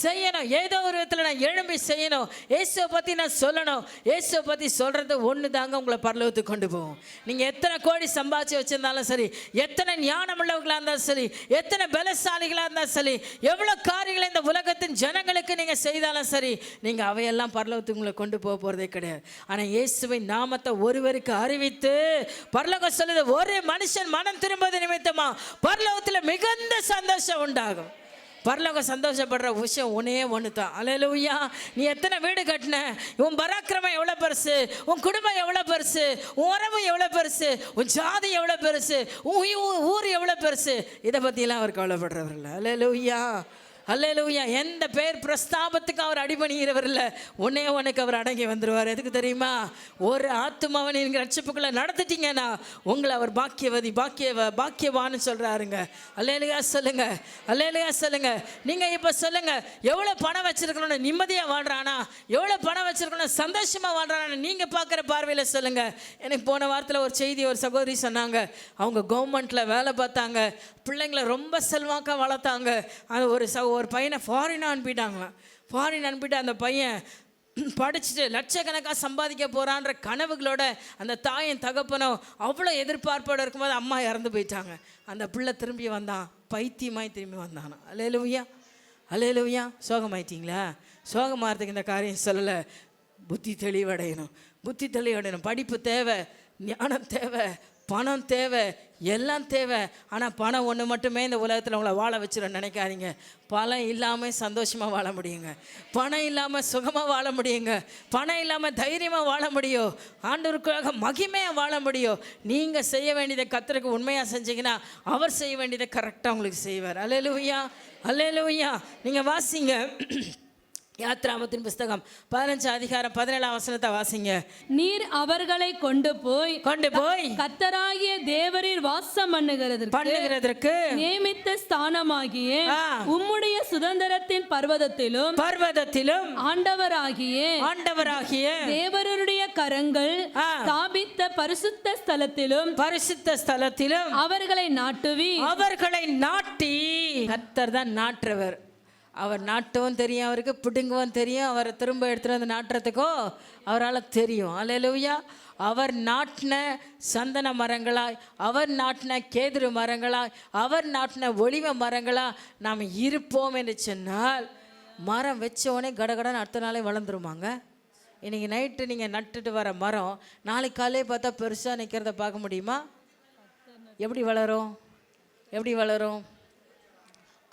செய்யணும். ஏதோ ஒரு விதத்தில் நான் எழும்பி செய்யணும். இயேசுவை பற்றி நான் சொல்லணும். இயேசுவை பற்றி சொல்கிறது ஒன்று தாங்க உங்களை பரலோகத்துக்கு கொண்டு போகும். நீங்கள் எத்தனை கோடி சம்பாதிச்சு வச்சுருந்தாலும் சரி, எத்தனை ஞானம் உள்ளவர்களாக இருந்தாலும் சரி, எத்தனை பலசாலிகளாக இருந்தாலும் சரி, எவ்வளோ காரியங்களை இந்த உலகத்தின் ஜனங்களுக்கு நீங்கள் செய்தாலும் சரி, நீங்கள் அவையெல்லாம் பரலோகத்துக்கு உங்களை கொண்டு போக போகிறதே கிடையாது. ஆனால் இயேசுவின் நாமத்தை ஒருவருக்கு அறிவித்து பரலோகம் சொல்லுது, ஒரு மனுஷன் மனம் திரும்புவது நிமித்தமா பரலோகத்தில் மிகுந்த சந்தோஷம் உண்டாகும். பரலோகம் சந்தோஷப்படுற விஷயம் ஒன்னே ஒன்று தான். அல்லேலூயா. நீ எத்தனை வீடு கட்டின, உன் பராக்கிரமம் எவ்வளோ பெருசு, உன் குடும்பம் எவ்வளோ பெருசு, உன் உறவு எவ்வளோ பெருசு, உன் ஜாதி எவ்வளோ பெருசு, உன் ஊர் எவ்வளோ பெருசு, இதை பற்றியெல்லாம் அவர் கவலைப்படுறவர் இல்லை. அல்லேலூயா, அல்லேலூயா. எந்த பேர் பிரஸ்தாபத்துக்கு அவர் அடிபணிகிறவர் இல்லை. ஒன்னே உனக்கு அவர் அடங்கி வந்துடுவார். எதுக்கு தெரியுமா? ஒரு ஆத்துமாவை நீங்கள் ரட்சிப்புக்குள்ளே நடத்திட்டீங்கன்னா உங்களை அவர் பாக்கியவதி பாக்கியவான்னு சொல்கிறாருங்க. அல்லேலூயா சொல்லுங்க, அல்லேலூயா சொல்லுங்க. நீங்கள் இப்போ சொல்லுங்க, எவ்வளோ பணம் வச்சிருக்கணும்னு நிம்மதியாக வாழ்கிறானா, எவ்வளோ பணம் வச்சிருக்கணும் சந்தோஷமாக வாழ்கிறானா நீங்கள் பார்க்குற பார்வையில் சொல்லுங்க. எனக்கு போன வாரத்தில் ஒரு செய்தி ஒரு சகோதரி சொன்னாங்க. அவங்க கவர்மெண்ட்டில் வேலை பார்த்தாங்க, பிள்ளைங்களை ரொம்ப செல்வாக்காக வளர்த்தாங்க. அது ஒரு பையனை ஃபாரின் அனுப்பிட்டாங்களாம். ஃபாரின் அனுப்பிட்டு அந்த பையன் படிச்சுட்டு லட்சக்கணக்காக சம்பாதிக்க போகிறான்ற கனவுகளோட அந்த தாயின் தகப்பனோ அவ்வளோ எதிர்பார்ப்போடு இருக்கும்போது அம்மா இறந்து போயிட்டாங்க. அந்த பிள்ளை திரும்பி வந்தான், பைத்தியமாய் திரும்பி வந்தானா. அல்லேலூயா, அல்லேலூயா. சோகமாயிட்டீங்களா? சோகமாகறதுக்கு இந்த காரியம் சொல்லலை. புத்தி தெளிவடையணும், புத்தி தெளிவடையணும். படிப்பு தேவை, ஞானம் தேவை, பணம் தேவை, எல்லாம் தேவை. ஆனால் பணம் ஒன்று மட்டுமே இந்த உலகத்தில் உங்களை வாழ வச்சிட நினைக்காதீங்க. பணம் இல்லாமல் சந்தோஷமாக வாழ முடியுங்க, பணம் இல்லாமல் சுகமாக வாழ முடியுங்க, பணம் இல்லாமல் தைரியமாக வாழ முடியும், ஆண்டவருக்காக மகிமையாக வாழ முடியும். நீங்கள் செய்ய வேண்டியதை கர்த்தருக்கு உண்மையாக செஞ்சீங்கன்னா அவர் செய்ய வேண்டியதை கரெக்டாக உங்களுக்கு செய்வார். அல்லேலூயா, அல்லேலூயா. நீங்கள் வாசிங்க யாத்ராமத்தின் புஸ்தகம் 15 அதிகாரம் 17 வசனத்தை வாசிங்க. நீர் அவர்களை கொண்டு போய் கர்த்தராகிய தேவரீர் வாசம் பண்ணுகிறதற்கு நியமித்த ஸ்தானமாகிய உம்முடைய சுதந்திரத்தின் பர்வதத்திலும் ஆண்டவராகிய தேவருடைய கரங்கள் ஸ்தாபித்த பரிசுத்த ஸ்தலத்திலும் அவர்களை நாட்டி. கர்த்தர் தான் நாற்றவர். அவர் நாட்டவும் தெரியும், அவருக்கு பிடுங்கவும் தெரியும், அவரை திரும்ப எடுத்துகிட்டு வந்து நாட்டுறதுக்கோ அவரால் தெரியும். அல்லேலூயா. அவர் நாட்டின சந்தன மரங்களாய், அவர் நாட்டின கேதுரு மரங்களாய், அவர் நாட்டின ஒலிவ மரங்களாய் நாம் இருப்போம் என்று சொன்னால், மரம் வச்சோடனே கடகடன்னு அடுத்த நாளே வளர்ந்துருமாங்க. இன்றைக்கி நைட்டு நீங்கள் நட்டுட்டு வர மரம் நாளைக்கு காலையே பார்த்தா பெருசாக நிற்கிறத பார்க்க முடியுமா? எப்படி வளரும்? எப்படி வளரும்?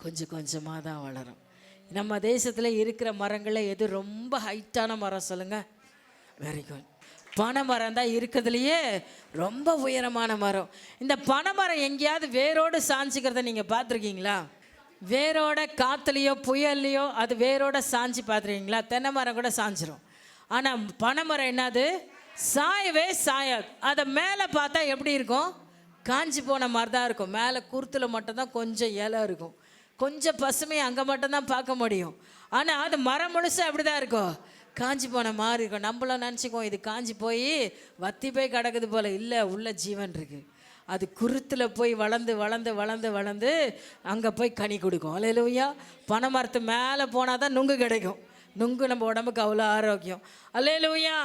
கொஞ்சம் கொஞ்சமாக தான் வளரும். நம்ம தேசத்தில் இருக்கிற மரங்களில் எது ரொம்ப ஹைட்டான மரம் சொல்லுங்கள்? Very good. பனைமரம் தான் இருக்கிறதுலையே ரொம்ப உயரமான மரம். இந்த பனைமரம் எங்கேயாவது வேரோடு சாஞ்சிக்கிறத நீங்கள் பார்த்துருக்கீங்களா? வேரோட காற்றுலையோ புயல்லையோ அது வேரோட சாஞ்சி பார்த்துருக்கீங்களா? தென்னை மரம் கூட சாஞ்சிரும். ஆனால் பனைமரம் என்னது? சாயவே சாயாது. அதை மேலே பார்த்தா எப்படி இருக்கும்? காஞ்சி போன மாதிரி தான் இருக்கும். மேலே குருத்தில் மட்டும்தான் கொஞ்சம் இலை இருக்கும், கொஞ்சம் பசுமை அங்கே மட்டும்தான் பார்க்க முடியும். ஆனால் அது மரம் முழுசாக அப்படி தான் இருக்கும், காஞ்சி போன மாதிரி இருக்கும். நம்மளாம் நினச்சிக்குவோம் இது காஞ்சி போய் வத்தி போய் கிடக்குது போல். இல்லை, உள்ள ஜீவன் இருக்குது. அது குருத்தில் போய் வளர்ந்து வளர்ந்து வளர்ந்து வளர்ந்து அங்கே போய் கனி கொடுக்கும். அல்லேலூயா. பனை மரத்து மேலே போனால் தான் நுங்கு கிடைக்கும். நுங்கு நம்ம உடம்புக்கு அவ்வளோ ஆரோக்கியம். அல்லேலூயா.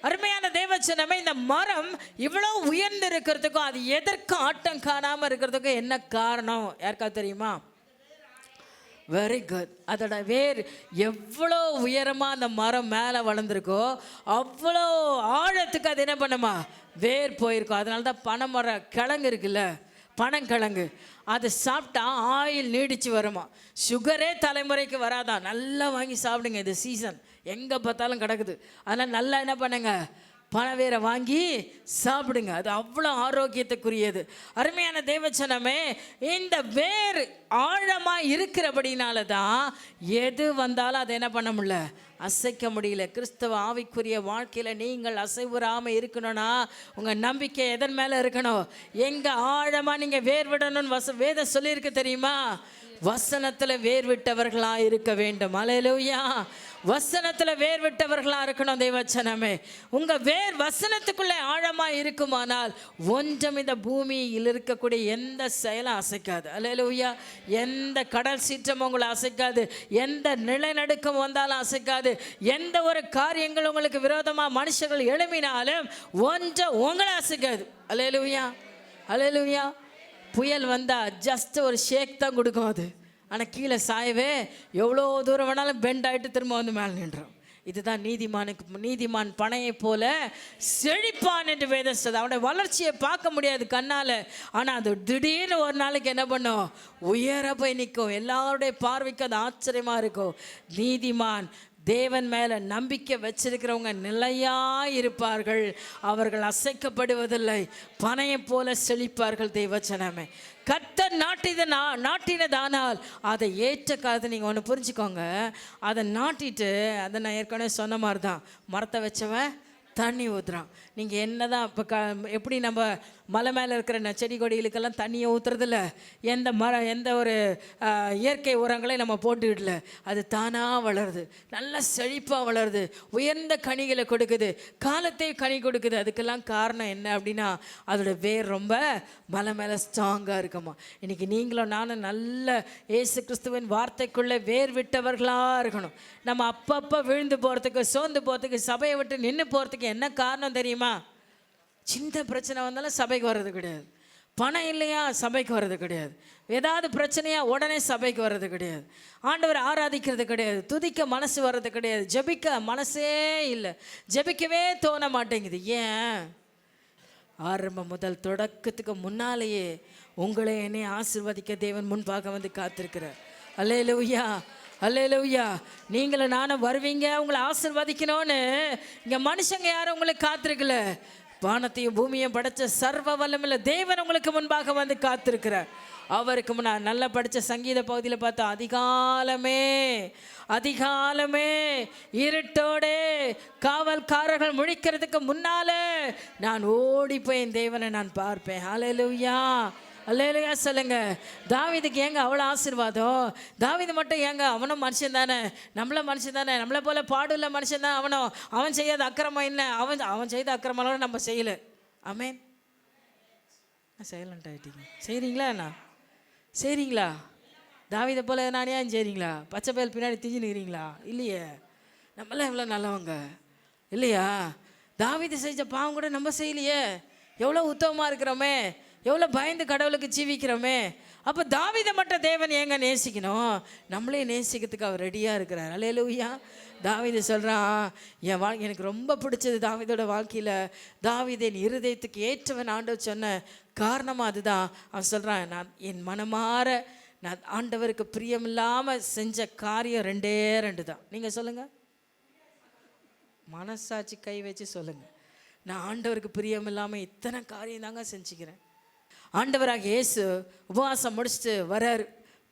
அருமையான தேவச்சனமே, இந்த மரம் இவ்வளோ உயர்ந்து இருக்கிறதுக்கும் அது எதற்கு ஆட்டம் காணாமல் இருக்கிறதுக்கும் என்ன காரணம் யாருக்காவது தெரியுமா? Very good. அதோட வேர் எவ்வளோ உயரமாக அந்த மரம் மேலே வளர்ந்துருக்கோ அவ்வளோ ஆழத்துக்கு அது என்ன பண்ணுமா? வேர் போயிருக்கும். அதனால தான் பனைமர கிழங்கு இருக்குல்ல, பனங்கிழங்கு, அதை சாப்பிட்டா ஆயில் நீடிச்சு வருமா. சுகரே தலைமுறைக்கு வராதான். நல்லா வாங்கி சாப்பிடுங்க, இது சீசன், எங்கே பார்த்தாலும் கிடக்குது. அதனால் நல்லா என்ன பண்ணுங்க, பனவேரை வாங்கி சாப்பிடுங்க. அது அவ்வளோ ஆரோக்கியத்துக்குரியது. அருமையான தேவச்சனமே, இந்த வேர் ஆழமாக இருக்கிறபடினால தான் எது வந்தாலும் அதை என்ன பண்ண முடியல, அசைக்க முடியல. கிறிஸ்தவ ஆவிக்குரிய வாழ்க்கையில் நீங்கள் அசைவுறாமல் இருக்கணும்னா உங்கள் நம்பிக்கை எதன் மேலே இருக்கணும்? எங்கே ஆழமாக நீங்கள் வேர் விடணும்னு வேதம் சொல்லியிருக்கு தெரியுமா? வசனத்தில் வேர் விட்டவர்களாக இருக்க வேண்டும். அல்லேலூயா. வசனத்தில் வேர் விட்டவர்களாக இருக்கணும் தேவச்சனமே. உங்கள் வேர் வசனத்துக்குள்ளே ஆழமாக இருக்குமானால் ஒன்றும் இந்த பூமியில் இருக்கக்கூடிய எந்த செயலும் அசைக்காது. அல்லேலூயா. எந்த கடல் சீற்றமும் உங்களை அசைக்காது. எந்த நிலநடுக்கம் வந்தாலும் அசைக்காது. எந்த ஒரு காரியங்கள் உங்களுக்கு விரோதமாக மனுஷர்கள் எழுப்பினாலும் ஒன்றும் உங்களை அசைக்காது. அல்லேலூயா. அல்லேலூயா. புயல் வந்தால் ஜஸ்ட் ஒரு ஷேக் தான் கொடுக்கும் அது. ஆனால் கீழே சாயவே எவ்வளோ தூரம் வேணாலும் பெண்ட் ஆகிட்டு திரும்ப வந்து மேலே நின்றோம். இதுதான் நீதிமான் பனையை போல செழிப்பான் என்று வேதம் சொல்லுது. அவனுடைய வளர்ச்சியை பார்க்க முடியாது கண்ணால், ஆனால் அது திடீர்னு ஒரு நாளைக்கு என்ன பண்ணும்? உயர போய் நிற்கும். எல்லாருடைய பார்வைக்கு அது ஆச்சரியமாக இருக்கும். நீதிமான் தேவன் மேலே நம்பிக்கை வச்சிருக்கிறவங்க நிலையாக இருப்பார்கள். அவர்கள் அசைக்கப்படுவதில்லை. பனையை போல செழிப்பார்கள். தேவச்சனமே, கர்த்தர் நாட்டினதானால் அதை ஏற்ற காலத்தை நீங்கள் ஒன்று புரிஞ்சுக்கோங்க. அதை நாட்டிட்டு, அதை நான் ஏற்கனவே சொன்ன மாதிரி தான், மரத்தை வச்சவன் தண்ணி ஊற்றுறான். நீங்கள் என்ன தான் இப்போ எப்படி நம்ம மலை மேலே இருக்கிற செடி கொடிகளுக்கெல்லாம் தண்ணியை ஊற்றுறதில்ல, எந்த ஒரு இயற்கை உரங்களையும் நம்ம போட்டுக்கிடல, அது தானாக வளருது, நல்லா செழிப்பாக வளருது, உயர்ந்த கனிகளை கொடுக்குது, காலத்தை கனி கொடுக்குது. அதுக்கெல்லாம் காரணம் என்ன அப்படின்னா அதோட வேர் ரொம்ப மலை மேலே ஸ்ட்ராங்காக இருக்குமா. இன்றைக்கி நீங்களும் நானும் நல்ல இயேசு கிறிஸ்துவின் வார்த்தைக்குள்ளே வேர் விட்டவர்களாக இருக்கணும். நம்ம அப்பப்போ விழுந்து போகிறதுக்கு, சோர்ந்து போகிறதுக்கு, சபையை விட்டு நின்று போகிறதுக்கு என்ன காரணம் தெரியுமா? சின்ன பிரச்சனை வந்தாலும் சபைக்கு வர்றது கிடையாது. பணம் இல்லையா சபைக்கு வர்றது கிடையாது. ஏதாவது பிரச்சனையா உடனே சபைக்கு வர்றது கிடையாது. ஆண்டவர் ஆராதிக்கிறது கிடையாது. துதிக்க மனசு வர்றது கிடையாது. ஜெபிக்க மனசே இல்லை. ஜெபிக்கவே தோண மாட்டேங்குது. ஏன்? ஆரம்பம் முதல் தொடக்கத்துக்கு முன்னாலேயே உங்களை என்னை ஆசீர்வதிக்க தேவன் முன்பாக வந்து காத்திருக்கிறார். அல்லேலூயா. அல்லேலூயா. நீங்களும் நானும் வருவீங்க, உங்களை ஆசீர்வதிக்கணும்னு இங்கே மனுஷங்க யாரும் உங்களுக்கு காத்திருக்கல. வானத்தையும் பூமியும் படைச்ச சர்வ வல்லமையுள்ள தேவன் உங்களுக்கு முன்பாக வந்து காத்திருக்கிறார். அவருக்கு முன்னாடி நல்லா படித்த சங்கீத பகுதியில் பார்த்தா, அதிகாலமே இருட்டோடே காவல்காரர்கள் முழிக்கிறதுக்கு முன்னால நான் ஓடி போய் என் தேவனை நான் பார்ப்பேன். அல்லேலூயா. அல்லேலூயா சொல்லுங்க. தாவீதுக்கு ஏங்க அவ்வளோ ஆசீர்வாதம்? தாவீது மட்டும் ஏங்க? அவனும் மனுஷன் தானே, நம்மள மனுஷன் தானே, நம்மளை போல பாடுள்ள மனுஷன் தான் அவனும். அவன் செய்யாத அக்கிரமம் என்ன? அவன் செய்த அக்கிரமம் நம்ம செய்யலை. ஆமேன். சைலண்ட் ஆகிட்டீங்க. செய்கிறீங்களா அண்ணா? செய்கிறீங்களா? தாவீதை போல நானே செய்கிறீங்களா? பச்சை பயல் பின்னாடி திஞ்சு நிற்கிறீங்களா? இல்லையே. நம்மளாம் எவ்வளோ நல்லவங்க இல்லையா? தாவீது செஞ்ச பாவம் கூட நம்ம செய்யலையே. எவ்வளோ உத்தமமாக இருக்கிறோமே, எவ்வளோ பயந்து கடவுளுக்கு ஜீவிக்கிறோமே. அப்போ தாவீதை மட்டும் தேவன் ஏங்க நேசிக்கணும்? நம்மளே நேசிக்கிறதுக்கு அவர் ரெடியாக இருக்கிறார். அல்லேலூயா. தாவீது சொல்கிறான், எனக்கு ரொம்ப பிடிச்சது தாவீதோட வாழ்க்கையில், தாவீதின் இருதயத்துக்கு ஏற்றவன் ஆண்டவர் சொன்ன காரணமாக அதுதான். அவன் சொல்கிறான், நான் என் மனமாற நான் ஆண்டவருக்கு பிரியமில்லாமல் செஞ்ச காரியம் 2 தான். நீங்கள் சொல்லுங்கள், மனசாட்சி கை வச்சு சொல்லுங்கள். நான் ஆண்டவருக்கு பிரியமில்லாமல் இத்தனை காரியம் தாங்க செஞ்சுக்கிறேன். ஆண்டவராக இயேசு உபவாசம் முடிச்சுட்டு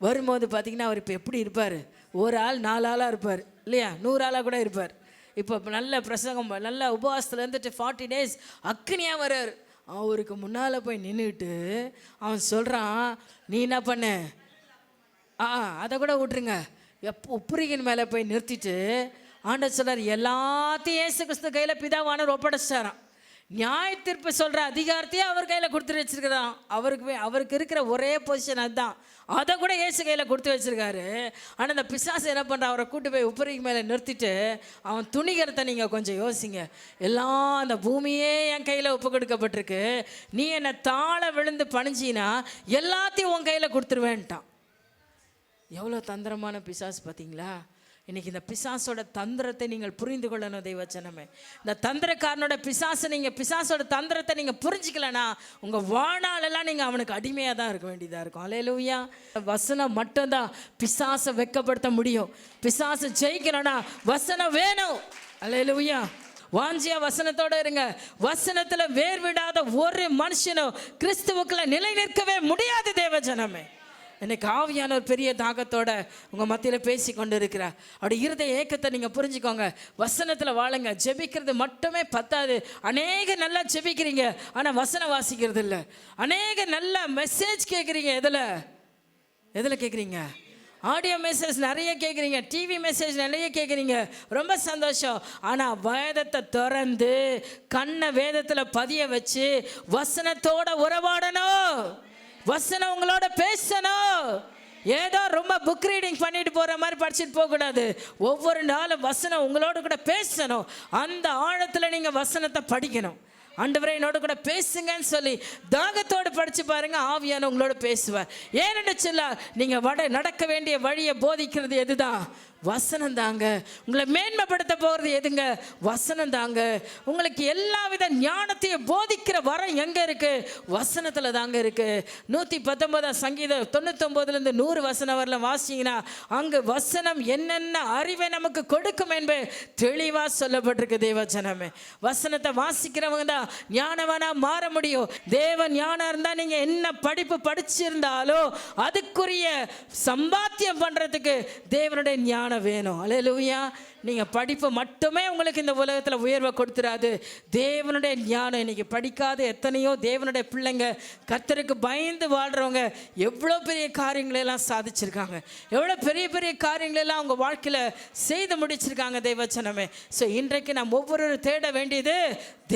வரும்போது பார்த்தீங்கன்னா அவர் இப்போ எப்படி இருப்பார்? ஒரு ஆள் 4 ஆளாக இருப்பார் இல்லையா? 100 ஆளாக கூட இருப்பார். இப்போ நல்ல பிரசங்கம், நல்ல உபவாசத்தில் இருந்துட்டு 40 days அக்னியாக வர்றார். அவருக்கு முன்னால் போய் நின்றுட்டு அவன் சொல்கிறான், நீ என்ன பண்ண? அதை கூட விட்டுருங்க, உப்புரிகின் மேலே போய் நிறுத்திட்டு ஆண்டவர் சொல்றார், எல்லாத்தையும் இயேசு கிறிஸ்து கையில் பிதாவானவர் ஒப்படைச்சாராம். நியாய தீர்ப்பு சொல்கிற அதிகாரத்தையே அவர் கையில் கொடுத்து வச்சிருக்கிறான். அவருக்கு இருக்கிற ஒரே பொசிஷன் அதுதான். அதை கூட இயேசு கையில் கொடுத்து வச்சிருக்காரு. ஆனால் அந்த பிசாசு என்ன பண்ணுறான், அவரை கூட்டு போய் உப்பரிக்கு மேலே நிறுத்திட்டு அவன் துணிகிறத நீங்கள் கொஞ்சம் யோசிங்க. எல்லாம் அந்த பூமியே என் கையில் ஒப்பு கொடுக்கப்பட்டிருக்கு, நீ என்னை தாழ விழுந்து பணிஞ்சினா எல்லாத்தையும் உன் கையில் கொடுத்துருவேன்ட்டான். எவ்வளோ தந்திரமான பிசாசு பார்த்தீங்களா? இன்னைக்கு இந்த பிசாசோட தந்திரத்தை நீங்கள் புரிந்து கொள்ளணும் தெய்வச்சனமே. இந்த தந்திரக்காரனோட பிசாசோட தந்திரத்தை நீங்கள் புரிஞ்சிக்கலனா உங்கள் வாழ்நாளெல்லாம் நீங்கள் அவனுக்கு அடிமையாக தான் இருக்க வேண்டியதாக இருக்கும். அல்லேலூயா. வசனம் மட்டும்தான் பிசாசை வெட்கப்படுத்த முடியும். பிசாசு ஜெயிக்கணும்னா வசனம் வேணும். அல்லேலூயா. வாஞ்சியா வசனத்தோட இருங்க. வசனத்தில் வேர் விடாத ஒரு மனுஷனும் கிறிஸ்துவுக்குள்ள நிலை நிற்கவே முடியாது தேவஜனமே. இன்னைக்கு ஆவியான ஒரு பெரிய தாகத்தோட உங்கள் மத்தியில் பேசி கொண்டு இருக்கிறார். அவருடைய இருதய ஏக்கத்தை நீங்கள் புரிஞ்சுக்கோங்க. வசனத்தில் வாழுங்க. ஜெபிக்கிறது மட்டுமே பத்தாது. அநேக நல்லா ஜெபிக்கிறீங்க, ஆனால் வசனம் வாசிக்கிறது இல்லை. அநேக நல்ல மெசேஜ் கேட்குறீங்க. எதில் கேட்குறீங்க? ஆடியோ மெசேஜ் நிறைய கேட்குறீங்க, டிவி மெசேஜ் நிறைய கேட்குறீங்க, ரொம்ப சந்தோஷம். ஆனால் வேதத்தை திறந்து கண்ணை வேதத்தில் பதிய வச்சு வசனத்தோட உறவாடணும். வசனம் உங்களோட பேசணும். ஏதோ ரொம்ப புக் ரீடிங் பண்ணிட்டு போகிற மாதிரி படிச்சுட்டு போகக்கூடாது. ஒவ்வொரு நாளும் வசனம் உங்களோட கூட பேசணும். அந்த ஆழத்தில் நீங்கள் வசனத்தை படிக்கணும். ஆண்டவரே என்னோட கூட பேசுங்கன்னு சொல்லி தாகத்தோடு படித்து பாருங்க, ஆவியான உங்களோட பேசுவார். ஏன்னு சொல்ல, நீங்கள் நடக்க வேண்டிய வழியை போதிக்கிறது எதுதான்? வசனம் தாங்க. உங்களை மேன்மைப்படுத்த போகிறது எதுங்க? வசனம் தாங்க. உங்களுக்கு எல்லா வித ஞானத்தையும் போதிக்கிற வரம் எங்கே இருக்கு? வசனத்தில் தாங்க இருக்கு. 119 சங்கீதம் 99 100 வசனம் வரல வாசிங்கன்னா அங்கு வசனம் என்னென்ன அறிவை நமக்கு கொடுக்கும் என்பது தெளிவாக சொல்லப்பட்டிருக்கு தேவஜனமே. வசனத்தை வாசிக்கிறவங்க தான் ஞானவனா மாற முடியும். தேவ ஞானம் இருந்தால் நீங்கள் என்ன படிப்பு படிச்சிருந்தாலோ அதுக்குரிய சம்பாத்தியம் பண்ணுறதுக்கு தேவனுடைய ஞானம் வேணும். அல்லேலூயா. நீங்கள் படிப்பு மட்டுமே உங்களுக்கு இந்த உலகத்தில் உயர்வை கொடுத்துடாது. தேவனுடைய ஞானம். இன்னைக்கு படிக்காத எத்தனையோ தேவனுடைய பிள்ளைங்க, கர்த்தருக்கு பயந்து வாழ்கிறவங்க எவ்வளோ பெரிய காரியங்களெல்லாம் சாதிச்சிருக்காங்க, எவ்வளோ பெரிய பெரிய காரியங்களெல்லாம் அவங்க வாழ்க்கையில் செய்து முடிச்சிருக்காங்க தேவச்சனமே. ஸோ இன்றைக்கு நாம் ஒவ்வொரு தேட வேண்டியது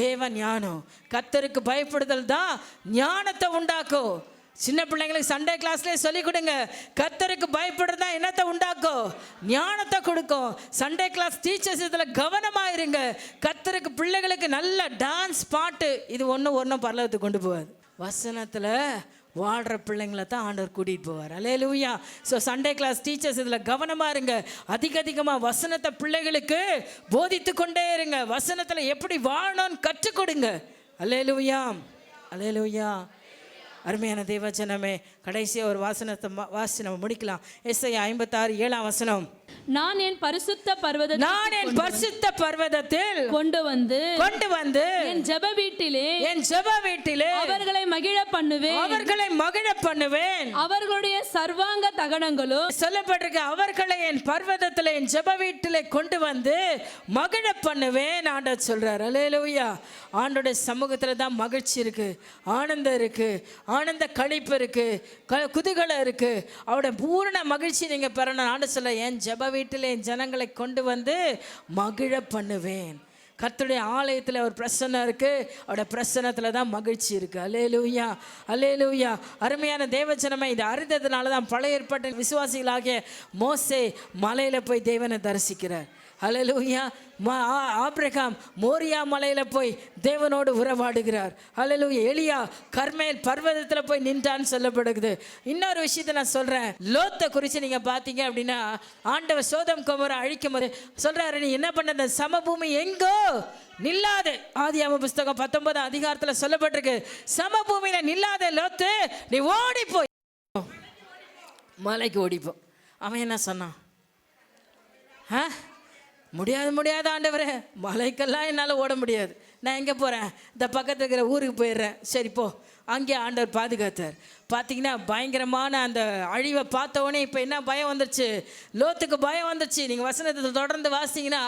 தேவ ஞானம். கர்த்தருக்கு பயப்படுதல் தான் ஞானத்தை உண்டாக்கும். சின்ன பிள்ளைங்களுக்கு சண்டே கிளாஸ்லேயே சொல்லிக் கொடுங்க. கர்த்தருக்கு பயப்படுறதா என்னத்தை உண்டாக்கும்? ஞானத்தை கொடுக்கும். சண்டே கிளாஸ் டீச்சர்ஸ் இதில் கவனமாக இருங்க. கர்த்தருக்கு பிள்ளைகளுக்கு நல்ல டான்ஸ் பாட்டு இது ஒன்றும் பரலவத்துக்கு கொண்டு போவாது. வசனத்தில் வாழ்கிற பிள்ளைங்களை தான் ஆண்டவர் கூட்டிகிட்டு போவார். அல்லேலூயா. ஸோ சண்டே கிளாஸ் டீச்சர்ஸ் இதில் கவனமாக இருங்க. அதிகமாக வசனத்தை பிள்ளைகளுக்கு போதித்து கொண்டே இருங்க. வசனத்தில் எப்படி வாழணும்னு கற்றுக் கொடுங்க. அல்லேலூயா. அல்லேலூயா. அருமையான தேவஜனமே, கடைசியாக ஒரு வாசனத்தை வாசி நம்ம முடிக்கலாம். எஸ்ஐயா 56 வசனம். நான் என் பரிசுத்த பர்வதத்தில் கொண்டு வந்து என் ஜெப வீட்டிலே அவர்களை மகிழ பண்ணுவேன். அவர்களுடைய சர்வாங்க தகனங்களும் சொல்லப்பட்டிருக்கு. அவர்களை என் பர்வதத்தில் என் ஜெப வீட்டிலே கொண்டு வந்து மகிழ பண்ணுவேன் ஆண்டவர் சொல்றார். அல்லேலூயா. ஆண்டோட சமூகத்தில் தான் மகிழ்ச்சி இருக்கு, ஆனந்தம் இருக்கு, ஆனந்த களிப்பு இருக்கு, குதூகலம் இருக்கு. அவருடைய பூரண மகிழ்ச்சி நீங்க பெறணும். ஆண்டவர் சொல்ல, என் ஜெப வீட்டில் என் ஜனங்களை கொண்டு வந்து மகிழ பண்ணுவேன். கர்த்தருடைய ஆலயத்தில் ஒரு பிரசன்னம் இருக்கு, அவருடைய பிரசன்னத்தில் தான் மகிழ்ச்சி இருக்கு. அல்லேலூயா. அல்லேலூயா. அருமையான தேவஜனமே, இது அறிந்ததுனால தான் பழைய ஏற்பாட்டு விசுவாசிகளாகிய மோசே மலையில் போய் தேவனை தரிசிக்கிறார். அல்லேலூயா. ஆபிரகாம் மோரியா மலையில் போய் தேவனோடு உறவாடுகிறார். அல்லேலூயா. எலியா கர்மேல் பர்வதத்தில் போய் நின்றான்னு சொல்லப்படுகிறது. இன்னொரு விஷயத்தை நான் சொல்கிறேன். லோத்தை குறித்து நீங்கள் பார்த்தீங்க அப்படின்னா, ஆண்டவர் சோதம் கொமோரா அழிக்கும் போது சொல்கிறாரு, நீ என்ன பண்ண, சமபூமி எங்கோ நில்லாது. ஆதியாகம புஸ்தகம் 19 அதிகாரத்தில் சொல்லப்பட்டிருக்கு, சமபூமியில் நில்லாத லோத்து நீ ஓடிப்போய் மலைக்கு ஓடிப்போ. அவன் என்ன சொன்னான்? முடியாது ஆண்டவரே, மலைக்கெல்லாம் என்னால் ஓட முடியாது, நான் எங்கே போகிறேன், இந்த பக்கத்தில் இருக்கிற ஊருக்கு போயிடுறேன். சரி போ. அங்கே ஆண்டவர் பாதுகாத்தார். பார்த்தீங்கன்னா பயங்கரமான அந்த அழிவை பார்த்தவொடனே இப்போ என்ன பயம் வந்துருச்சு? லோத்துக்கு பயம் வந்துருச்சு. நீங்கள் வசனத்தை தொடர்ந்து வாசிங்கன்னா,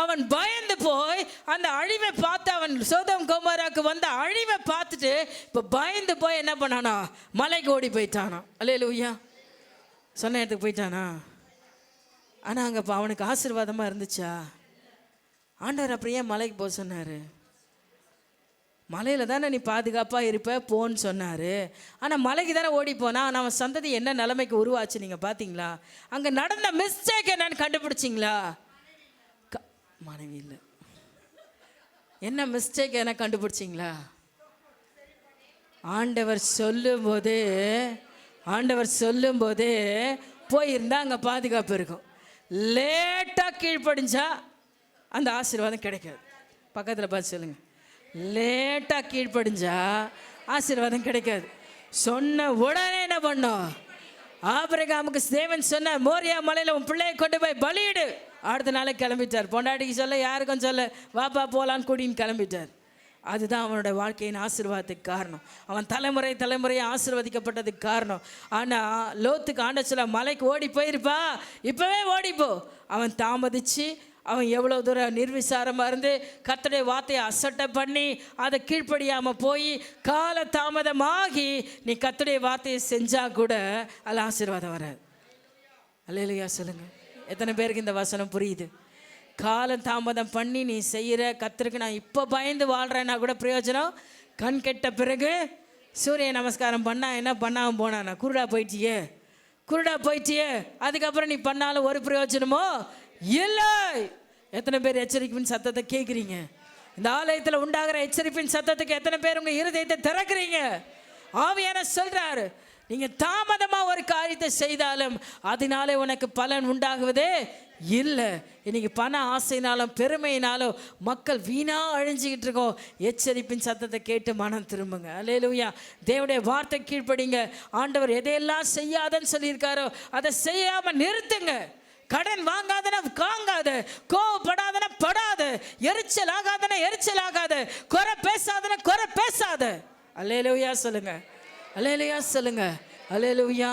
அவன் பயந்து போய் அந்த அழிவை பார்த்து, அவன் சோதம் கோமோராக்கு வந்த அழிவை பார்த்துட்டு இப்போ பயந்து போய் என்ன பண்ணானா, மலைக்கு ஓடி போயிட்டானா. அல்லேலூயா. சொன்ன இடத்துக்கு போயிட்டானா. ஆனால் அங்கே இப்போ அவனுக்கு ஆசீர்வாதமாக இருந்துச்சா? ஆண்டவர் அப்புறம் ஏன் மலைக்கு போக சொன்னார்? மலையில் தானே நீ பாதுகாப்பாக இருப்ப போன்னு சொன்னார். ஆனால் மலைக்கு தானே ஓடி போனா. ஆனால் அவன் சந்ததி என்ன நிலைமைக்கு உருவாச்சு நீங்கள் பார்த்தீங்களா? அங்கே நடந்த மிஸ்டேக் என்னன்னு கண்டுபிடிச்சிங்களா? மனைவி இல்லை, என்ன மிஸ்டேக் என்ன கண்டுபிடிச்சிங்களா? ஆண்டவர் சொல்லும்போதே போயிருந்தா அங்கே பாதுகாப்பு இருக்கும். லேட்டாக கீழ்ப்படிஞ்சா அந்த ஆசீர்வாதம் கிடைக்காது. பக்கத்தில் பார்த்து சொல்லுங்கள், லேட்டாக கீழ்ப்படிஞ்சா ஆசீர்வாதம் கிடைக்காது. சொன்ன உடனே என்ன பண்ணோம்? ஆபிரகாமுக்கு தேவன் சொன்ன மோரியா மலையில் உன் பிள்ளையை கொண்டு போய் பலியிடு. அடுத்த நாளே கிளம்பிட்டார். பொண்டாட்டிக்கு சொல்ல, யாருக்கும் சொல்ல, வாப்பா போகலான்னு கூட்டின்னு கிளம்பிட்டார். அதுதான் அவனோட வாழ்க்கையின் ஆசீர்வாதத்துக்கு காரணம். அவன் தலைமுறையாக ஆசீர்வதிக்கப்பட்டதுக்கு காரணம். ஆனால் லோத்துக்கு ஆண்டவர் சொல்ல, மலைக்கு ஓடி போயிருப்பா, இப்போவே ஓடிப்போ. அவன் தாமதிச்சு, அவன் எவ்வளோ தூரம் நிர்விசாரமாக இருந்து கர்த்தருடைய வார்த்தையை அசட்டை பண்ணி அதை கீழ்ப்படியாமல் போய் கால தாமதமாகி நீ கர்த்தருடைய வார்த்தையை செஞ்சால் கூட அதில் ஆசீர்வாதம் வராது. அல்லேலூயா சொல்லுங்கள். எத்தனை பேருக்கு இந்த வசனம் புரியுது? காலம் தாமதம் பண்ணி நீ செய்கிற கர்த்தருக்கு நான் இப்போ பயந்து வாழ்கிறேன்னா கூட பிரயோஜனம். கண் கெட்ட பிறகு சூரிய நமஸ்காரம் பண்ணா என்ன, பண்ணாமல் போனானா? குருடா போயிட்டியே, அதுக்கப்புறம் நீ பண்ணாலும் ஒரு பிரயோஜனமோ இல்லை. எத்தனை பேர் எச்சரிப்பின் சத்தத்தை கேட்குறீங்க? இந்த ஆலயத்தில் உண்டாகிற எச்சரிப்பின் சத்தத்துக்கு எத்தனை பேர் உங்கள் இருதயத்தை திறக்கிறீங்க? ஆவியானவர் சொல்கிறாரு, நீங்கள் தாமதமாக ஒரு காரியத்தை செய்தாலும் அதனாலே உனக்கு பலன் உண்டாகுவதே இல்லை. இன்னைக்கு பண ஆசைனாலும் பெருமையினாலும் மக்கள் வீணாக அழிஞ்சிக்கிட்டு இருக்கோம். எச்சரிப்பின் சத்தத்தை கேட்டு மனம் திரும்புங்க. அல்லேலூயா. தேவனுடைய வார்த்தை கீழ்ப்படிங்க. ஆண்டவர் எதையெல்லாம் செய்யாதன்னு சொல்லியிருக்காரோ அதை செய்யாமல் நிறுத்துங்க. கடன் வாங்காதன காங்காத, கோவப்படாதன படாத, எரிச்சல் ஆகாத, குறை பேசாத. அல்லேலூயா சொல்லுங்க. அல்லேலூயா.